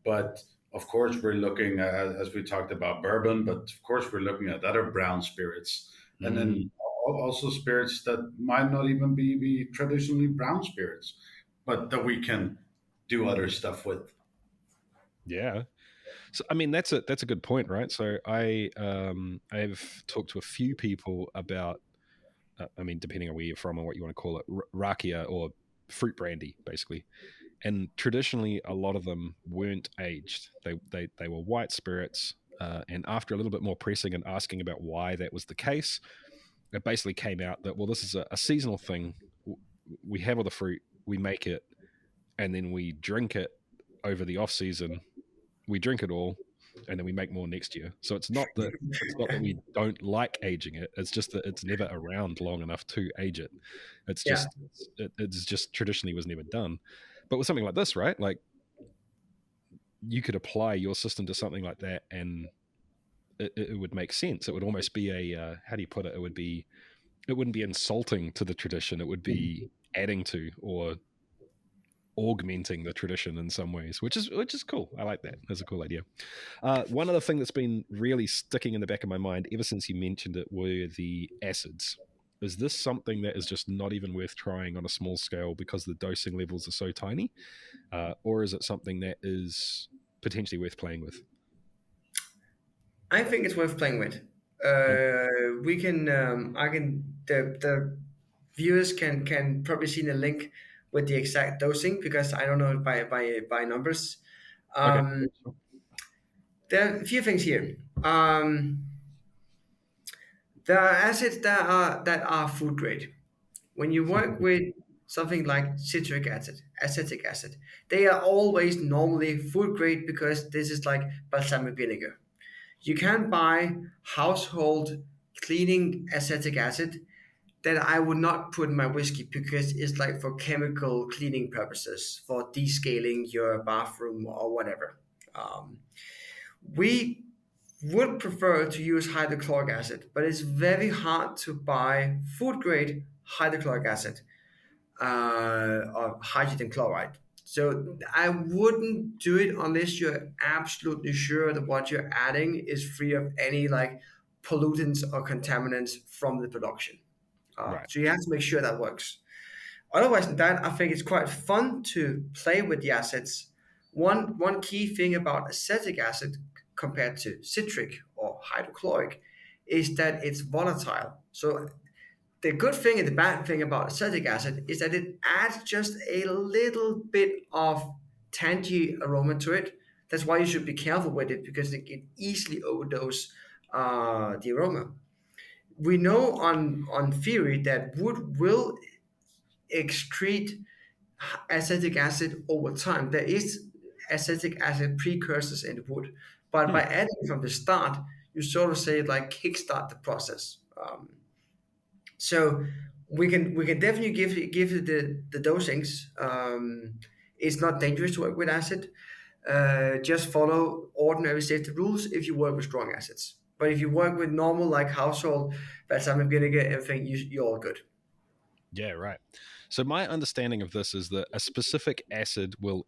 But of course, we're looking at, as we talked about, bourbon, but of course, we're looking at other brown spirits. And then also spirits that might not even be traditionally brown spirits, but that we can do other stuff with. Yeah. So I mean that's a good point, right? So I've talked to a few people about I mean, depending on where you're from and what you want to call it, rakia or fruit brandy, basically. And traditionally, a lot of them weren't aged. They were white spirits. And after a little bit more pressing and asking about why that was the case, it basically came out that, well, this is a seasonal thing. We have all the fruit, we make it, and then we drink it over the off season. We drink it all, and then we make more next year. So it's not that we don't like aging it. It's just that it's never around long enough to age it. It's just it's just traditionally was never done. But with something like this, right? Like you could apply your system to something like that, and it would make sense. It would almost be a how do you put it? It wouldn't be insulting to the tradition. It would be adding to or augmenting the tradition in some ways, which is cool. I like that. That's a cool idea. One other thing that's been really sticking in the back of my mind ever since you mentioned it were the acids. Is this something that is just not even worth trying on a small scale because the dosing levels are so tiny? Or is it something that is potentially worth playing with? I think it's worth playing with. We can, the viewers can probably see the link with the exact dosing because I don't know it by numbers. Okay. Um, there are a few things here. There are acids that are food grade. When you work with something like citric acid, acetic acid, they are always normally food grade because this is like balsamic vinegar. You can buy household cleaning acetic acid that I would not put in my whiskey because it's like for chemical cleaning purposes, for descaling your bathroom or whatever. We would prefer to use hydrochloric acid, but it's very hard to buy food grade hydrochloric acid or hydrogen chloride. So I wouldn't do it unless you're absolutely sure that what you're adding is free of any like pollutants or contaminants from the production. Right. So you have to make sure that works. Otherwise than that, I think it's quite fun to play with the acids. One key thing about acetic acid compared to citric or hydrochloric is that it's volatile. So the good thing and the bad thing about acetic acid is that it adds just a little bit of tangy aroma to it. That's why you should be careful with it because it can easily overdose the aroma. We know on theory that wood will excrete acetic acid over time. There is acetic acid precursors in the wood, but Hmm. by adding from the start, you sort of say like kickstart the process. So we can definitely give it the dosings. It's not dangerous to work with acid. Just follow ordinary safety rules if you work with strong acids. But if you work with normal like household balsamic vinegar, everything you're all good. Yeah, right. So my understanding of this is that a specific acid will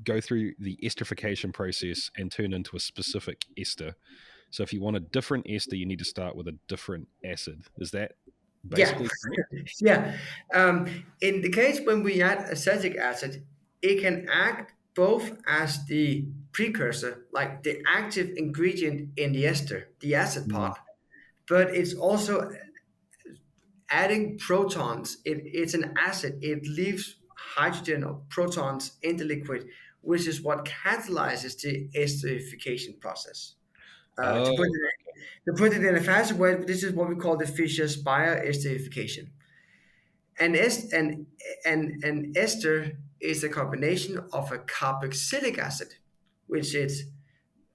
go through the esterification process and turn into a specific ester. So if you want a different ester, you need to start with a different acid. Is that Yeah, basically correct? yeah. In the case when we add acetic acid, it can act both as the precursor, like the active ingredient in the ester, the acid Mm. part, but it's also adding protons. It's an acid. It leaves hydrogen or protons in the liquid, which is what catalyzes the esterification process. Uh, to put Oh, it to put it in a faster word, this is what we call the Fischer-Spire esterification. An, est- an ester is a combination of a carboxylic acid, which is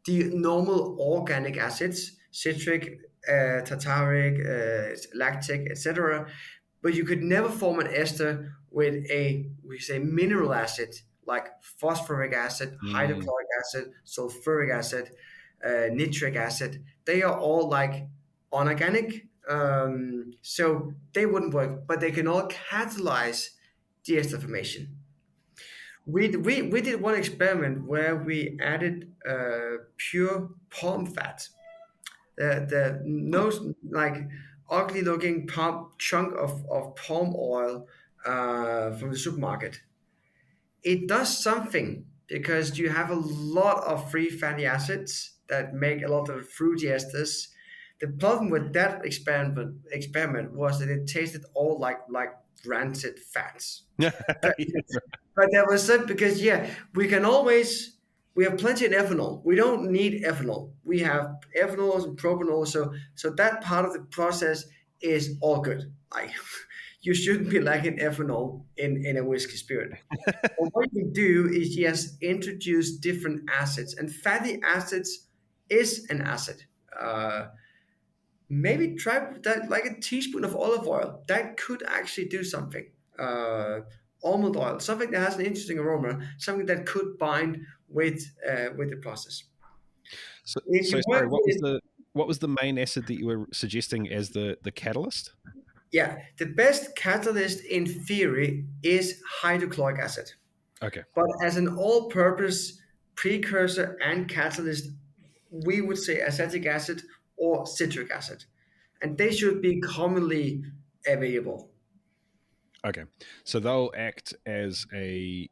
the normal organic acids, citric, tartaric, lactic, etc. But you could never form an ester with we say, mineral acid like phosphoric acid, mm, hydrochloric acid, sulfuric acid, nitric acid. They are all like unorganic, so they wouldn't work, but they can all catalyze the ester formation. We did one experiment where we added pure palm fat, the nose like ugly looking palm chunk of palm oil from the supermarket. It does something because you have a lot of free fatty acids that make a lot of fruity esters. The problem with that experiment was that it tasted all like rancid fats. yeah, But that was it because we have plenty of ethanol. We don't need ethanol. We have ethanol and propanol, so that part of the process is all good. Like you shouldn't be lacking ethanol in a whiskey spirit. But what you do is just introduce different acids, and fatty acids is an acid. Maybe try that like a teaspoon of olive oil. That could actually do something. Almond oil, something that has an interesting aroma, something that could bind with the process. If so you work sorry, with what was the main acid that you were suggesting as the catalyst? Yeah, the best catalyst in theory is hydrochloric acid. Okay. But as an all-purpose precursor and catalyst, we would say acetic acid or citric acid, and they should be commonly available. Okay. So they'll act as a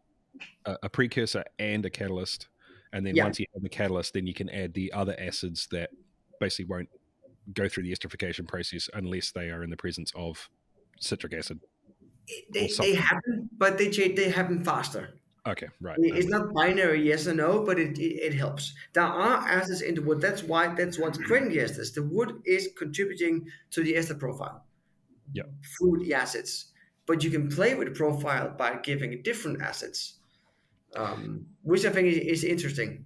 precursor and a catalyst, And then Yeah, once you have the catalyst, then you can add the other acids that basically won't go through the esterification process unless they are in the presence of citric acid or they something. happen, but they happen faster. Okay, right. It's not binary yes or no, but it helps. There are acids in the wood. That's what's creating the esters. The wood is contributing to the ester profile Yeah, through the acids, but you can play with the profile by giving different acids, which I think is interesting.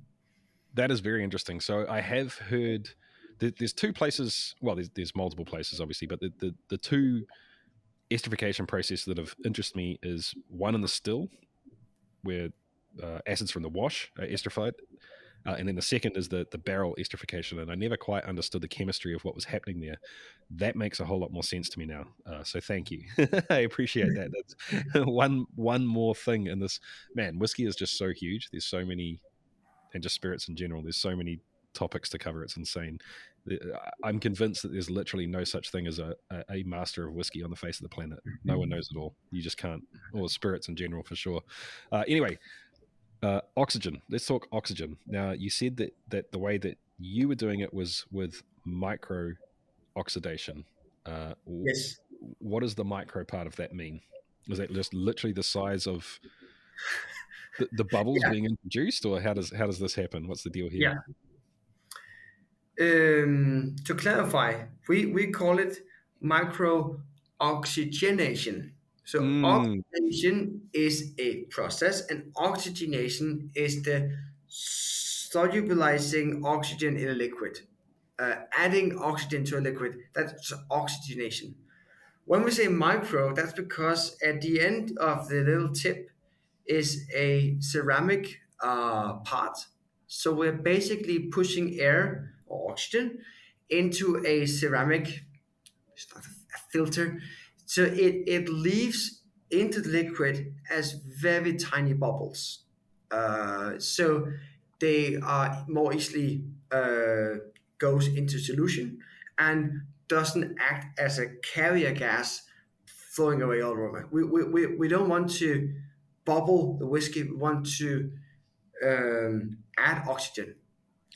that is very interesting. So I have heard there's two places. Well, there's multiple places, obviously, but the two esterification processes that have interested me is one in the still, where acids from the wash are esterified, and then the second is the barrel esterification. And I never quite understood the chemistry of what was happening there. That makes a whole lot more sense to me now. So thank you. I appreciate that. That's one more thing in this. Man, whiskey is just so huge. There's so many, and just spirits in general. There's so many topics to cover. It's insane. I'm convinced that there's literally no such thing as a master of whiskey on the face of the planet. No one knows it all. You just can't. Or spirits in general, for sure. Anyway, oxygen. Let's talk oxygen. Now, you said that the way that you were doing it was with micro oxidation. Yes. What does the micro part of that mean? Is that just literally the size of the bubbles Yeah. being introduced, or how does this happen? What's the deal here? Yeah. To clarify, we call it micro-oxygenation. So Mm, oxidation is a process, and oxygenation is the solubilizing oxygen in a liquid, adding oxygen to a liquid. That's oxygenation. When we say micro, that's because at the end of the little tip is a ceramic part. So we're basically pushing air or oxygen into a ceramic, it's not a filter. So it leaves into the liquid as very tiny bubbles. So they are more easily goes into solution and doesn't act as a carrier gas flowing away all over. We don't want to bubble the whiskey. We want to add oxygen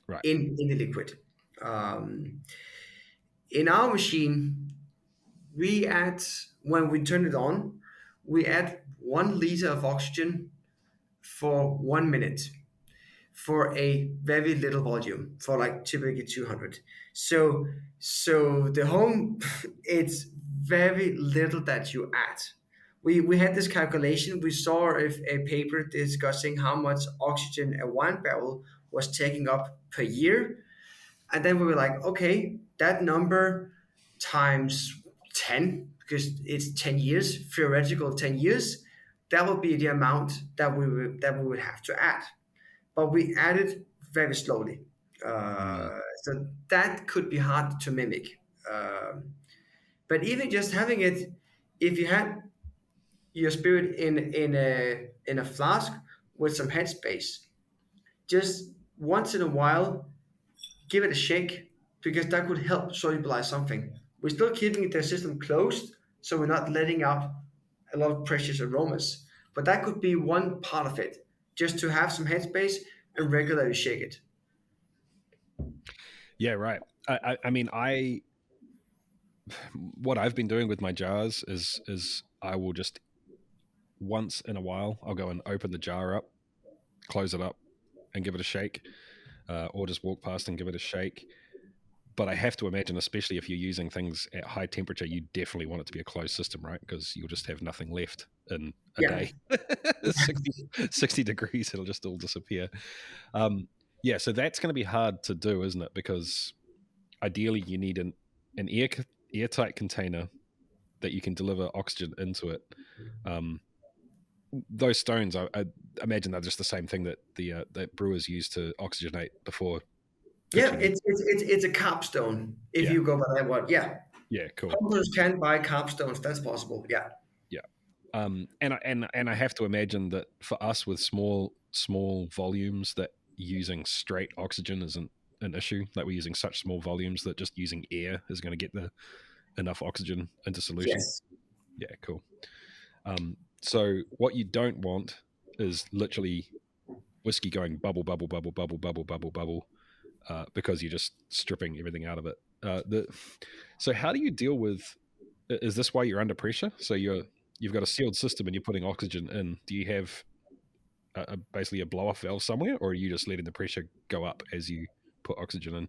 right. in the liquid. Um, in our machine, we add when we turn it on, we add 1 liter of oxygen for 1 minute for a very little volume for like typically 200. So the home it's very little that you add. We had this calculation. We saw a paper discussing how much oxygen a wine barrel was taking up per year, and then we were like, okay, that number times 10, because it's 10 years, theoretical 10 years, that would be the amount that we would have to add. But we added very slowly. Mm, So that could be hard to mimic. But even just having it, if you had your spirit in a flask with some headspace, just once in a while give it a shake because that could help solubilize something. We're still keeping the system closed, so we're not letting out a lot of precious aromas. But that could be one part of it, just to have some headspace and regularly shake it. yeah, right. I mean, what I've been doing with my jars is I will just once in a while I'll go and open the jar up, close it up, and give it a shake, or just walk past and give it a shake. But I have to imagine, especially if you're using things at high temperature, you definitely want it to be a closed system, right? Because you'll just have nothing left in a Yeah, day. 60 degrees, it'll just all disappear. Yeah, so that's going to be hard to do, isn't it? Because ideally you need an airtight container that you can deliver oxygen into it. Those stones, I imagine they're just the same thing that that brewers use to oxygenate before yeah, pitching. it's a capstone if Yeah, you go by that word. Yeah, yeah, cool. homebrewers can buy capstones. That's possible. Yeah, Yeah, and I have to imagine that for us with small volumes, that using straight oxygen isn't an issue. Like we're using such small volumes that just using air is going to get the enough oxygen into solution. yes, Yeah, cool. So what you don't want is literally whiskey going bubble, bubble, bubble, bubble, bubble, bubble, bubble, because you're just stripping everything out of it. So how do you deal with? Is this why you're under pressure? So you've got a sealed system and you're putting oxygen in. Do you have basically a blow off valve somewhere, or are you just letting the pressure go up as you put oxygen in?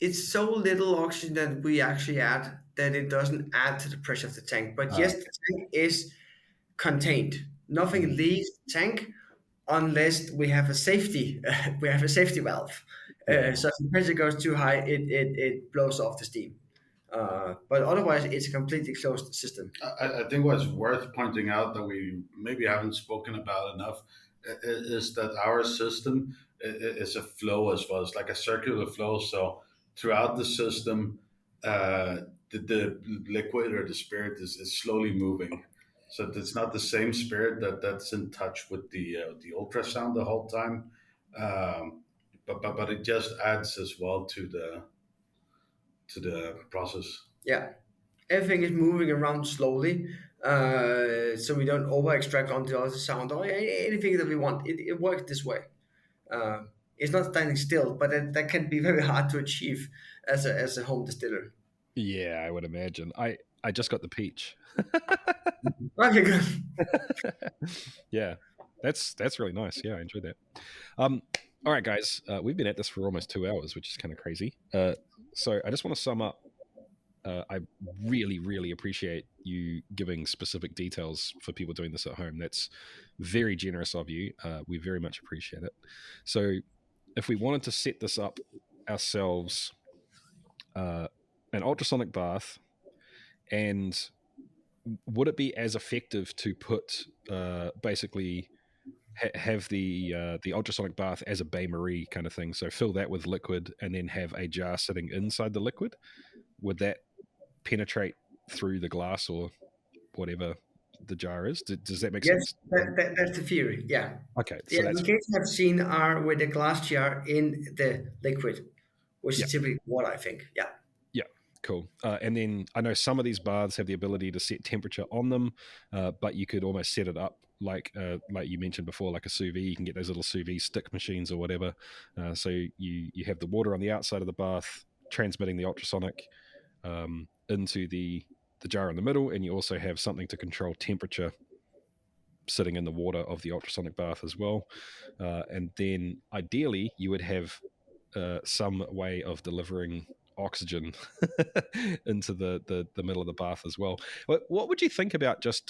It's so little oxygen that we actually add that it doesn't add to the pressure of the tank. But yes, the tank is contained. Nothing leaves the tank unless we have a safety we have a safety valve. Yeah. So if the pressure goes too high, it blows off the steam. But otherwise, it's a completely closed system. I think what's worth pointing out that we maybe haven't spoken about enough is that our system is a flow as well. It's like a circular flow. So throughout the system, the liquid or the spirit is slowly moving. So it's not the same spirit that's in touch with the ultrasound the whole time, but it just adds as well to the process. Yeah, everything is moving around slowly, so we don't over extract on the other sound or anything that we want. It works this way. It's not standing still, but that can be very hard to achieve as a home distiller. Yeah, I would imagine. I just got the peach. Okay, good. Yeah, that's really nice. Yeah, I enjoyed that. All right, guys, we've been at this for almost 2 hours, which is kind of crazy. So I just want to sum up. I really, really appreciate you giving specific details for people doing this at home. That's very generous of you. We very much appreciate it. So if we wanted to set this up ourselves, an ultrasonic bath, and would it be as effective to put basically have the ultrasonic bath as a bain marie kind of thing? So fill that with liquid and then have a jar sitting inside the liquid. Would that penetrate through the glass or whatever the jar is? Does that make Yes, sense? that's the theory. Yeah. Okay, so The that's applications I've seen are with a glass jar in the liquid, which yeah. is typically what I think. Yeah. Yeah, cool. And then I know some of these baths have the ability to set temperature on them, but you could almost set it up like you mentioned before, like a sous vide. You can get those little sous vide stick machines or whatever. So you have the water on the outside of the bath transmitting the ultrasonic into the jar in the middle, and you also have something to control temperature sitting in the water of the ultrasonic bath as well. And then ideally you would have some way of delivering oxygen into the middle of the bath as well. What would you think about just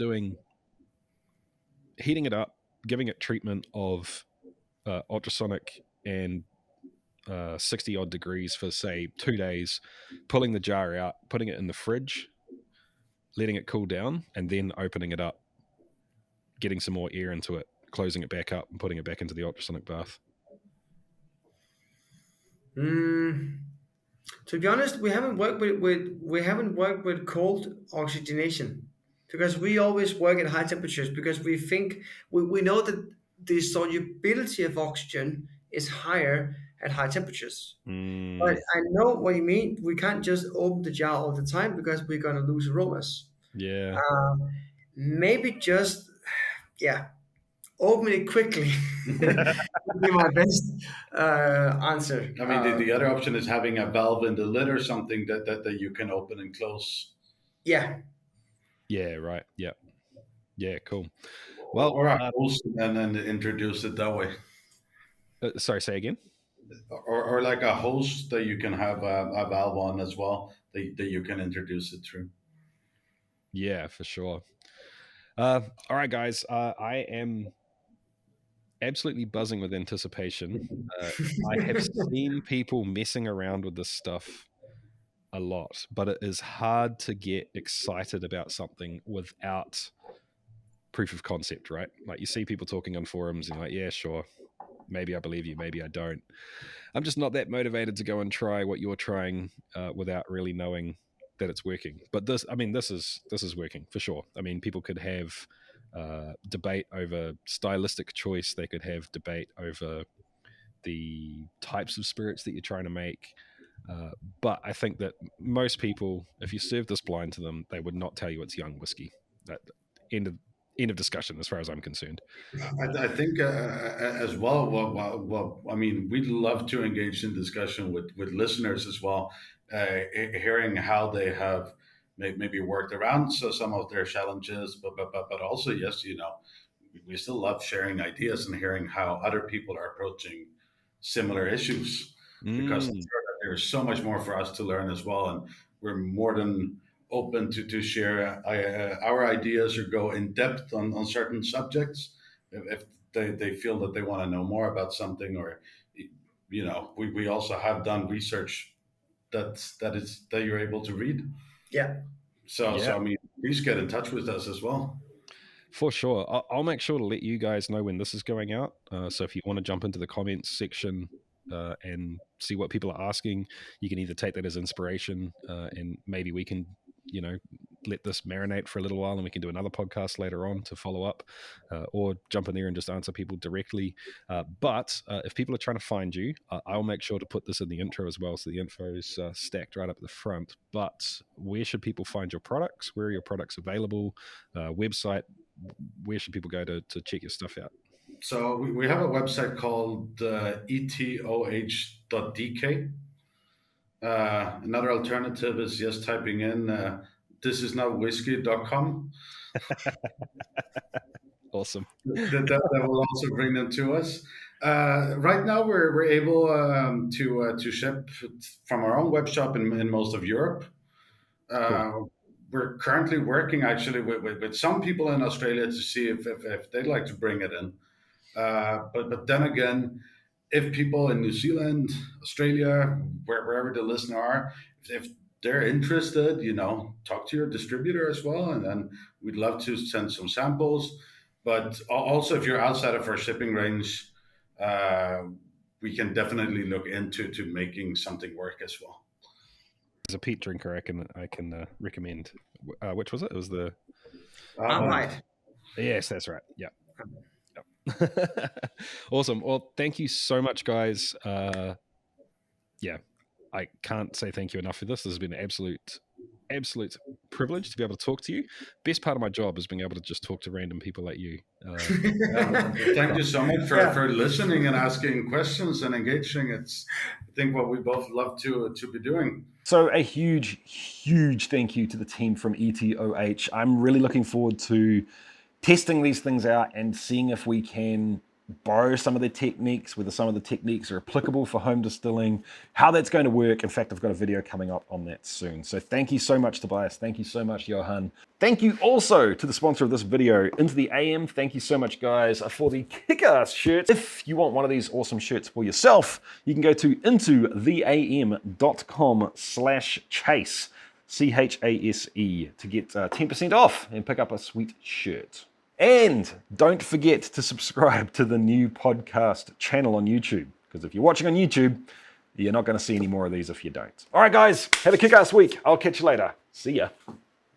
heating it up, giving it treatment of ultrasonic and 60 odd degrees for say 2 days, pulling the jar out, putting it in the fridge, letting it cool down, and then opening it up, getting some more air into it, closing it back up and putting it back into the ultrasonic bath? To be honest, we haven't worked with cold oxygenation because we always work at high temperatures because we know that the solubility of oxygen is higher at high temperatures. But I know what you mean. We can't just open the jar all the time because we're gonna lose aromas. Yeah. Maybe just open it quickly. Would be my best answer. I mean, the other option is having a valve in the lid or something that you can open and close. Yeah. Yeah, right. Yeah. Yeah, cool. Well, or a hose and then introduce it that way. Sorry, say again? Or like a hose that you can have a valve on as well that you can introduce it through. Yeah, for sure. All right, guys. I am absolutely buzzing with anticipation. I have seen people messing around with this stuff a lot, but it is hard to get excited about something without proof of concept, right? Like you see people talking on forums and like, yeah, sure, maybe I believe you, maybe I don't. I'm just not that motivated to go and try what you're trying without really knowing that it's working. But this is working for sure. I mean, people could have debate over stylistic choice. They could have debate over the types of spirits that you're trying to make. But I think that most people, if you serve this blind to them, they would not tell you it's young whiskey. That end End of discussion, as far as I'm concerned. I think as well. Well, I mean, we'd love to engage in discussion with listeners as well, hearing how they have maybe worked around some of their challenges, but also, yes, we still love sharing ideas and hearing how other people are approaching similar issues, because I'm sure that there's so much more for us to learn as well, and we're more than open to share our ideas or go in depth on certain subjects if they feel that they want to know more about something, or we also have done research that you're able to read. Yeah. So I mean, please get in touch with us as well. For sure. I'll make sure to let you guys know when this is going out. So if you want to jump into the comments section and see what people are asking, you can either take that as inspiration and maybe we can, let this marinate for a little while and we can do another podcast later on to follow up, or jump in there and just answer people directly. But if people are trying to find you, I'll make sure to put this in the intro as well, so the info is stacked right up at the front. But where should people find your products? Where are your products available? Website? Where should people go to check your stuff out? So we have a website called etoh.dk. Another alternative is just typing in thisisnotwhiskey.com. Awesome. That will also bring them to us. Right now, we're able to ship from our own web shop in most of Europe. Cool. We're currently working actually with some people in Australia to see if they'd like to bring it in. But then again, if people in New Zealand, Australia, wherever the listener are, if they're interested, talk to your distributor as well, and then we'd love to send some samples. But also, if you're outside of our shipping range, we can definitely look into making something work as well. As a peat drinker, I can recommend. Which was it? It was the Arbejd. Yes, that's right. Yeah. Awesome. Well, thank you so much, guys. I can't say thank you enough for this. This has been an absolute privilege to be able to talk to you. Best part of my job is being able to just talk to random people like you. Thank you so much for listening and asking questions and engaging. It's, I think, what we both love to be doing. So a huge thank you to the team from ETOH. I'm really looking forward to testing these things out and seeing if we can borrow some of the techniques, whether some of the techniques are applicable for home distilling, how that's going to work. In fact, I've got a video coming up on that soon. So thank you so much, Tobias. Thank you so much, Johan. Thank you also to the sponsor of this video, Into the AM. Thank you so much, guys, for the kick-ass shirts. If you want one of these awesome shirts for yourself, you can go to intotheam.com/chase, CHASE, to get 10% off and pick up a sweet shirt. And don't forget to subscribe to the new podcast channel on YouTube, because if you're watching on YouTube, you're not going to see any more of these if you don't. All right, guys, have a kick-ass week. I'll catch you later. See ya.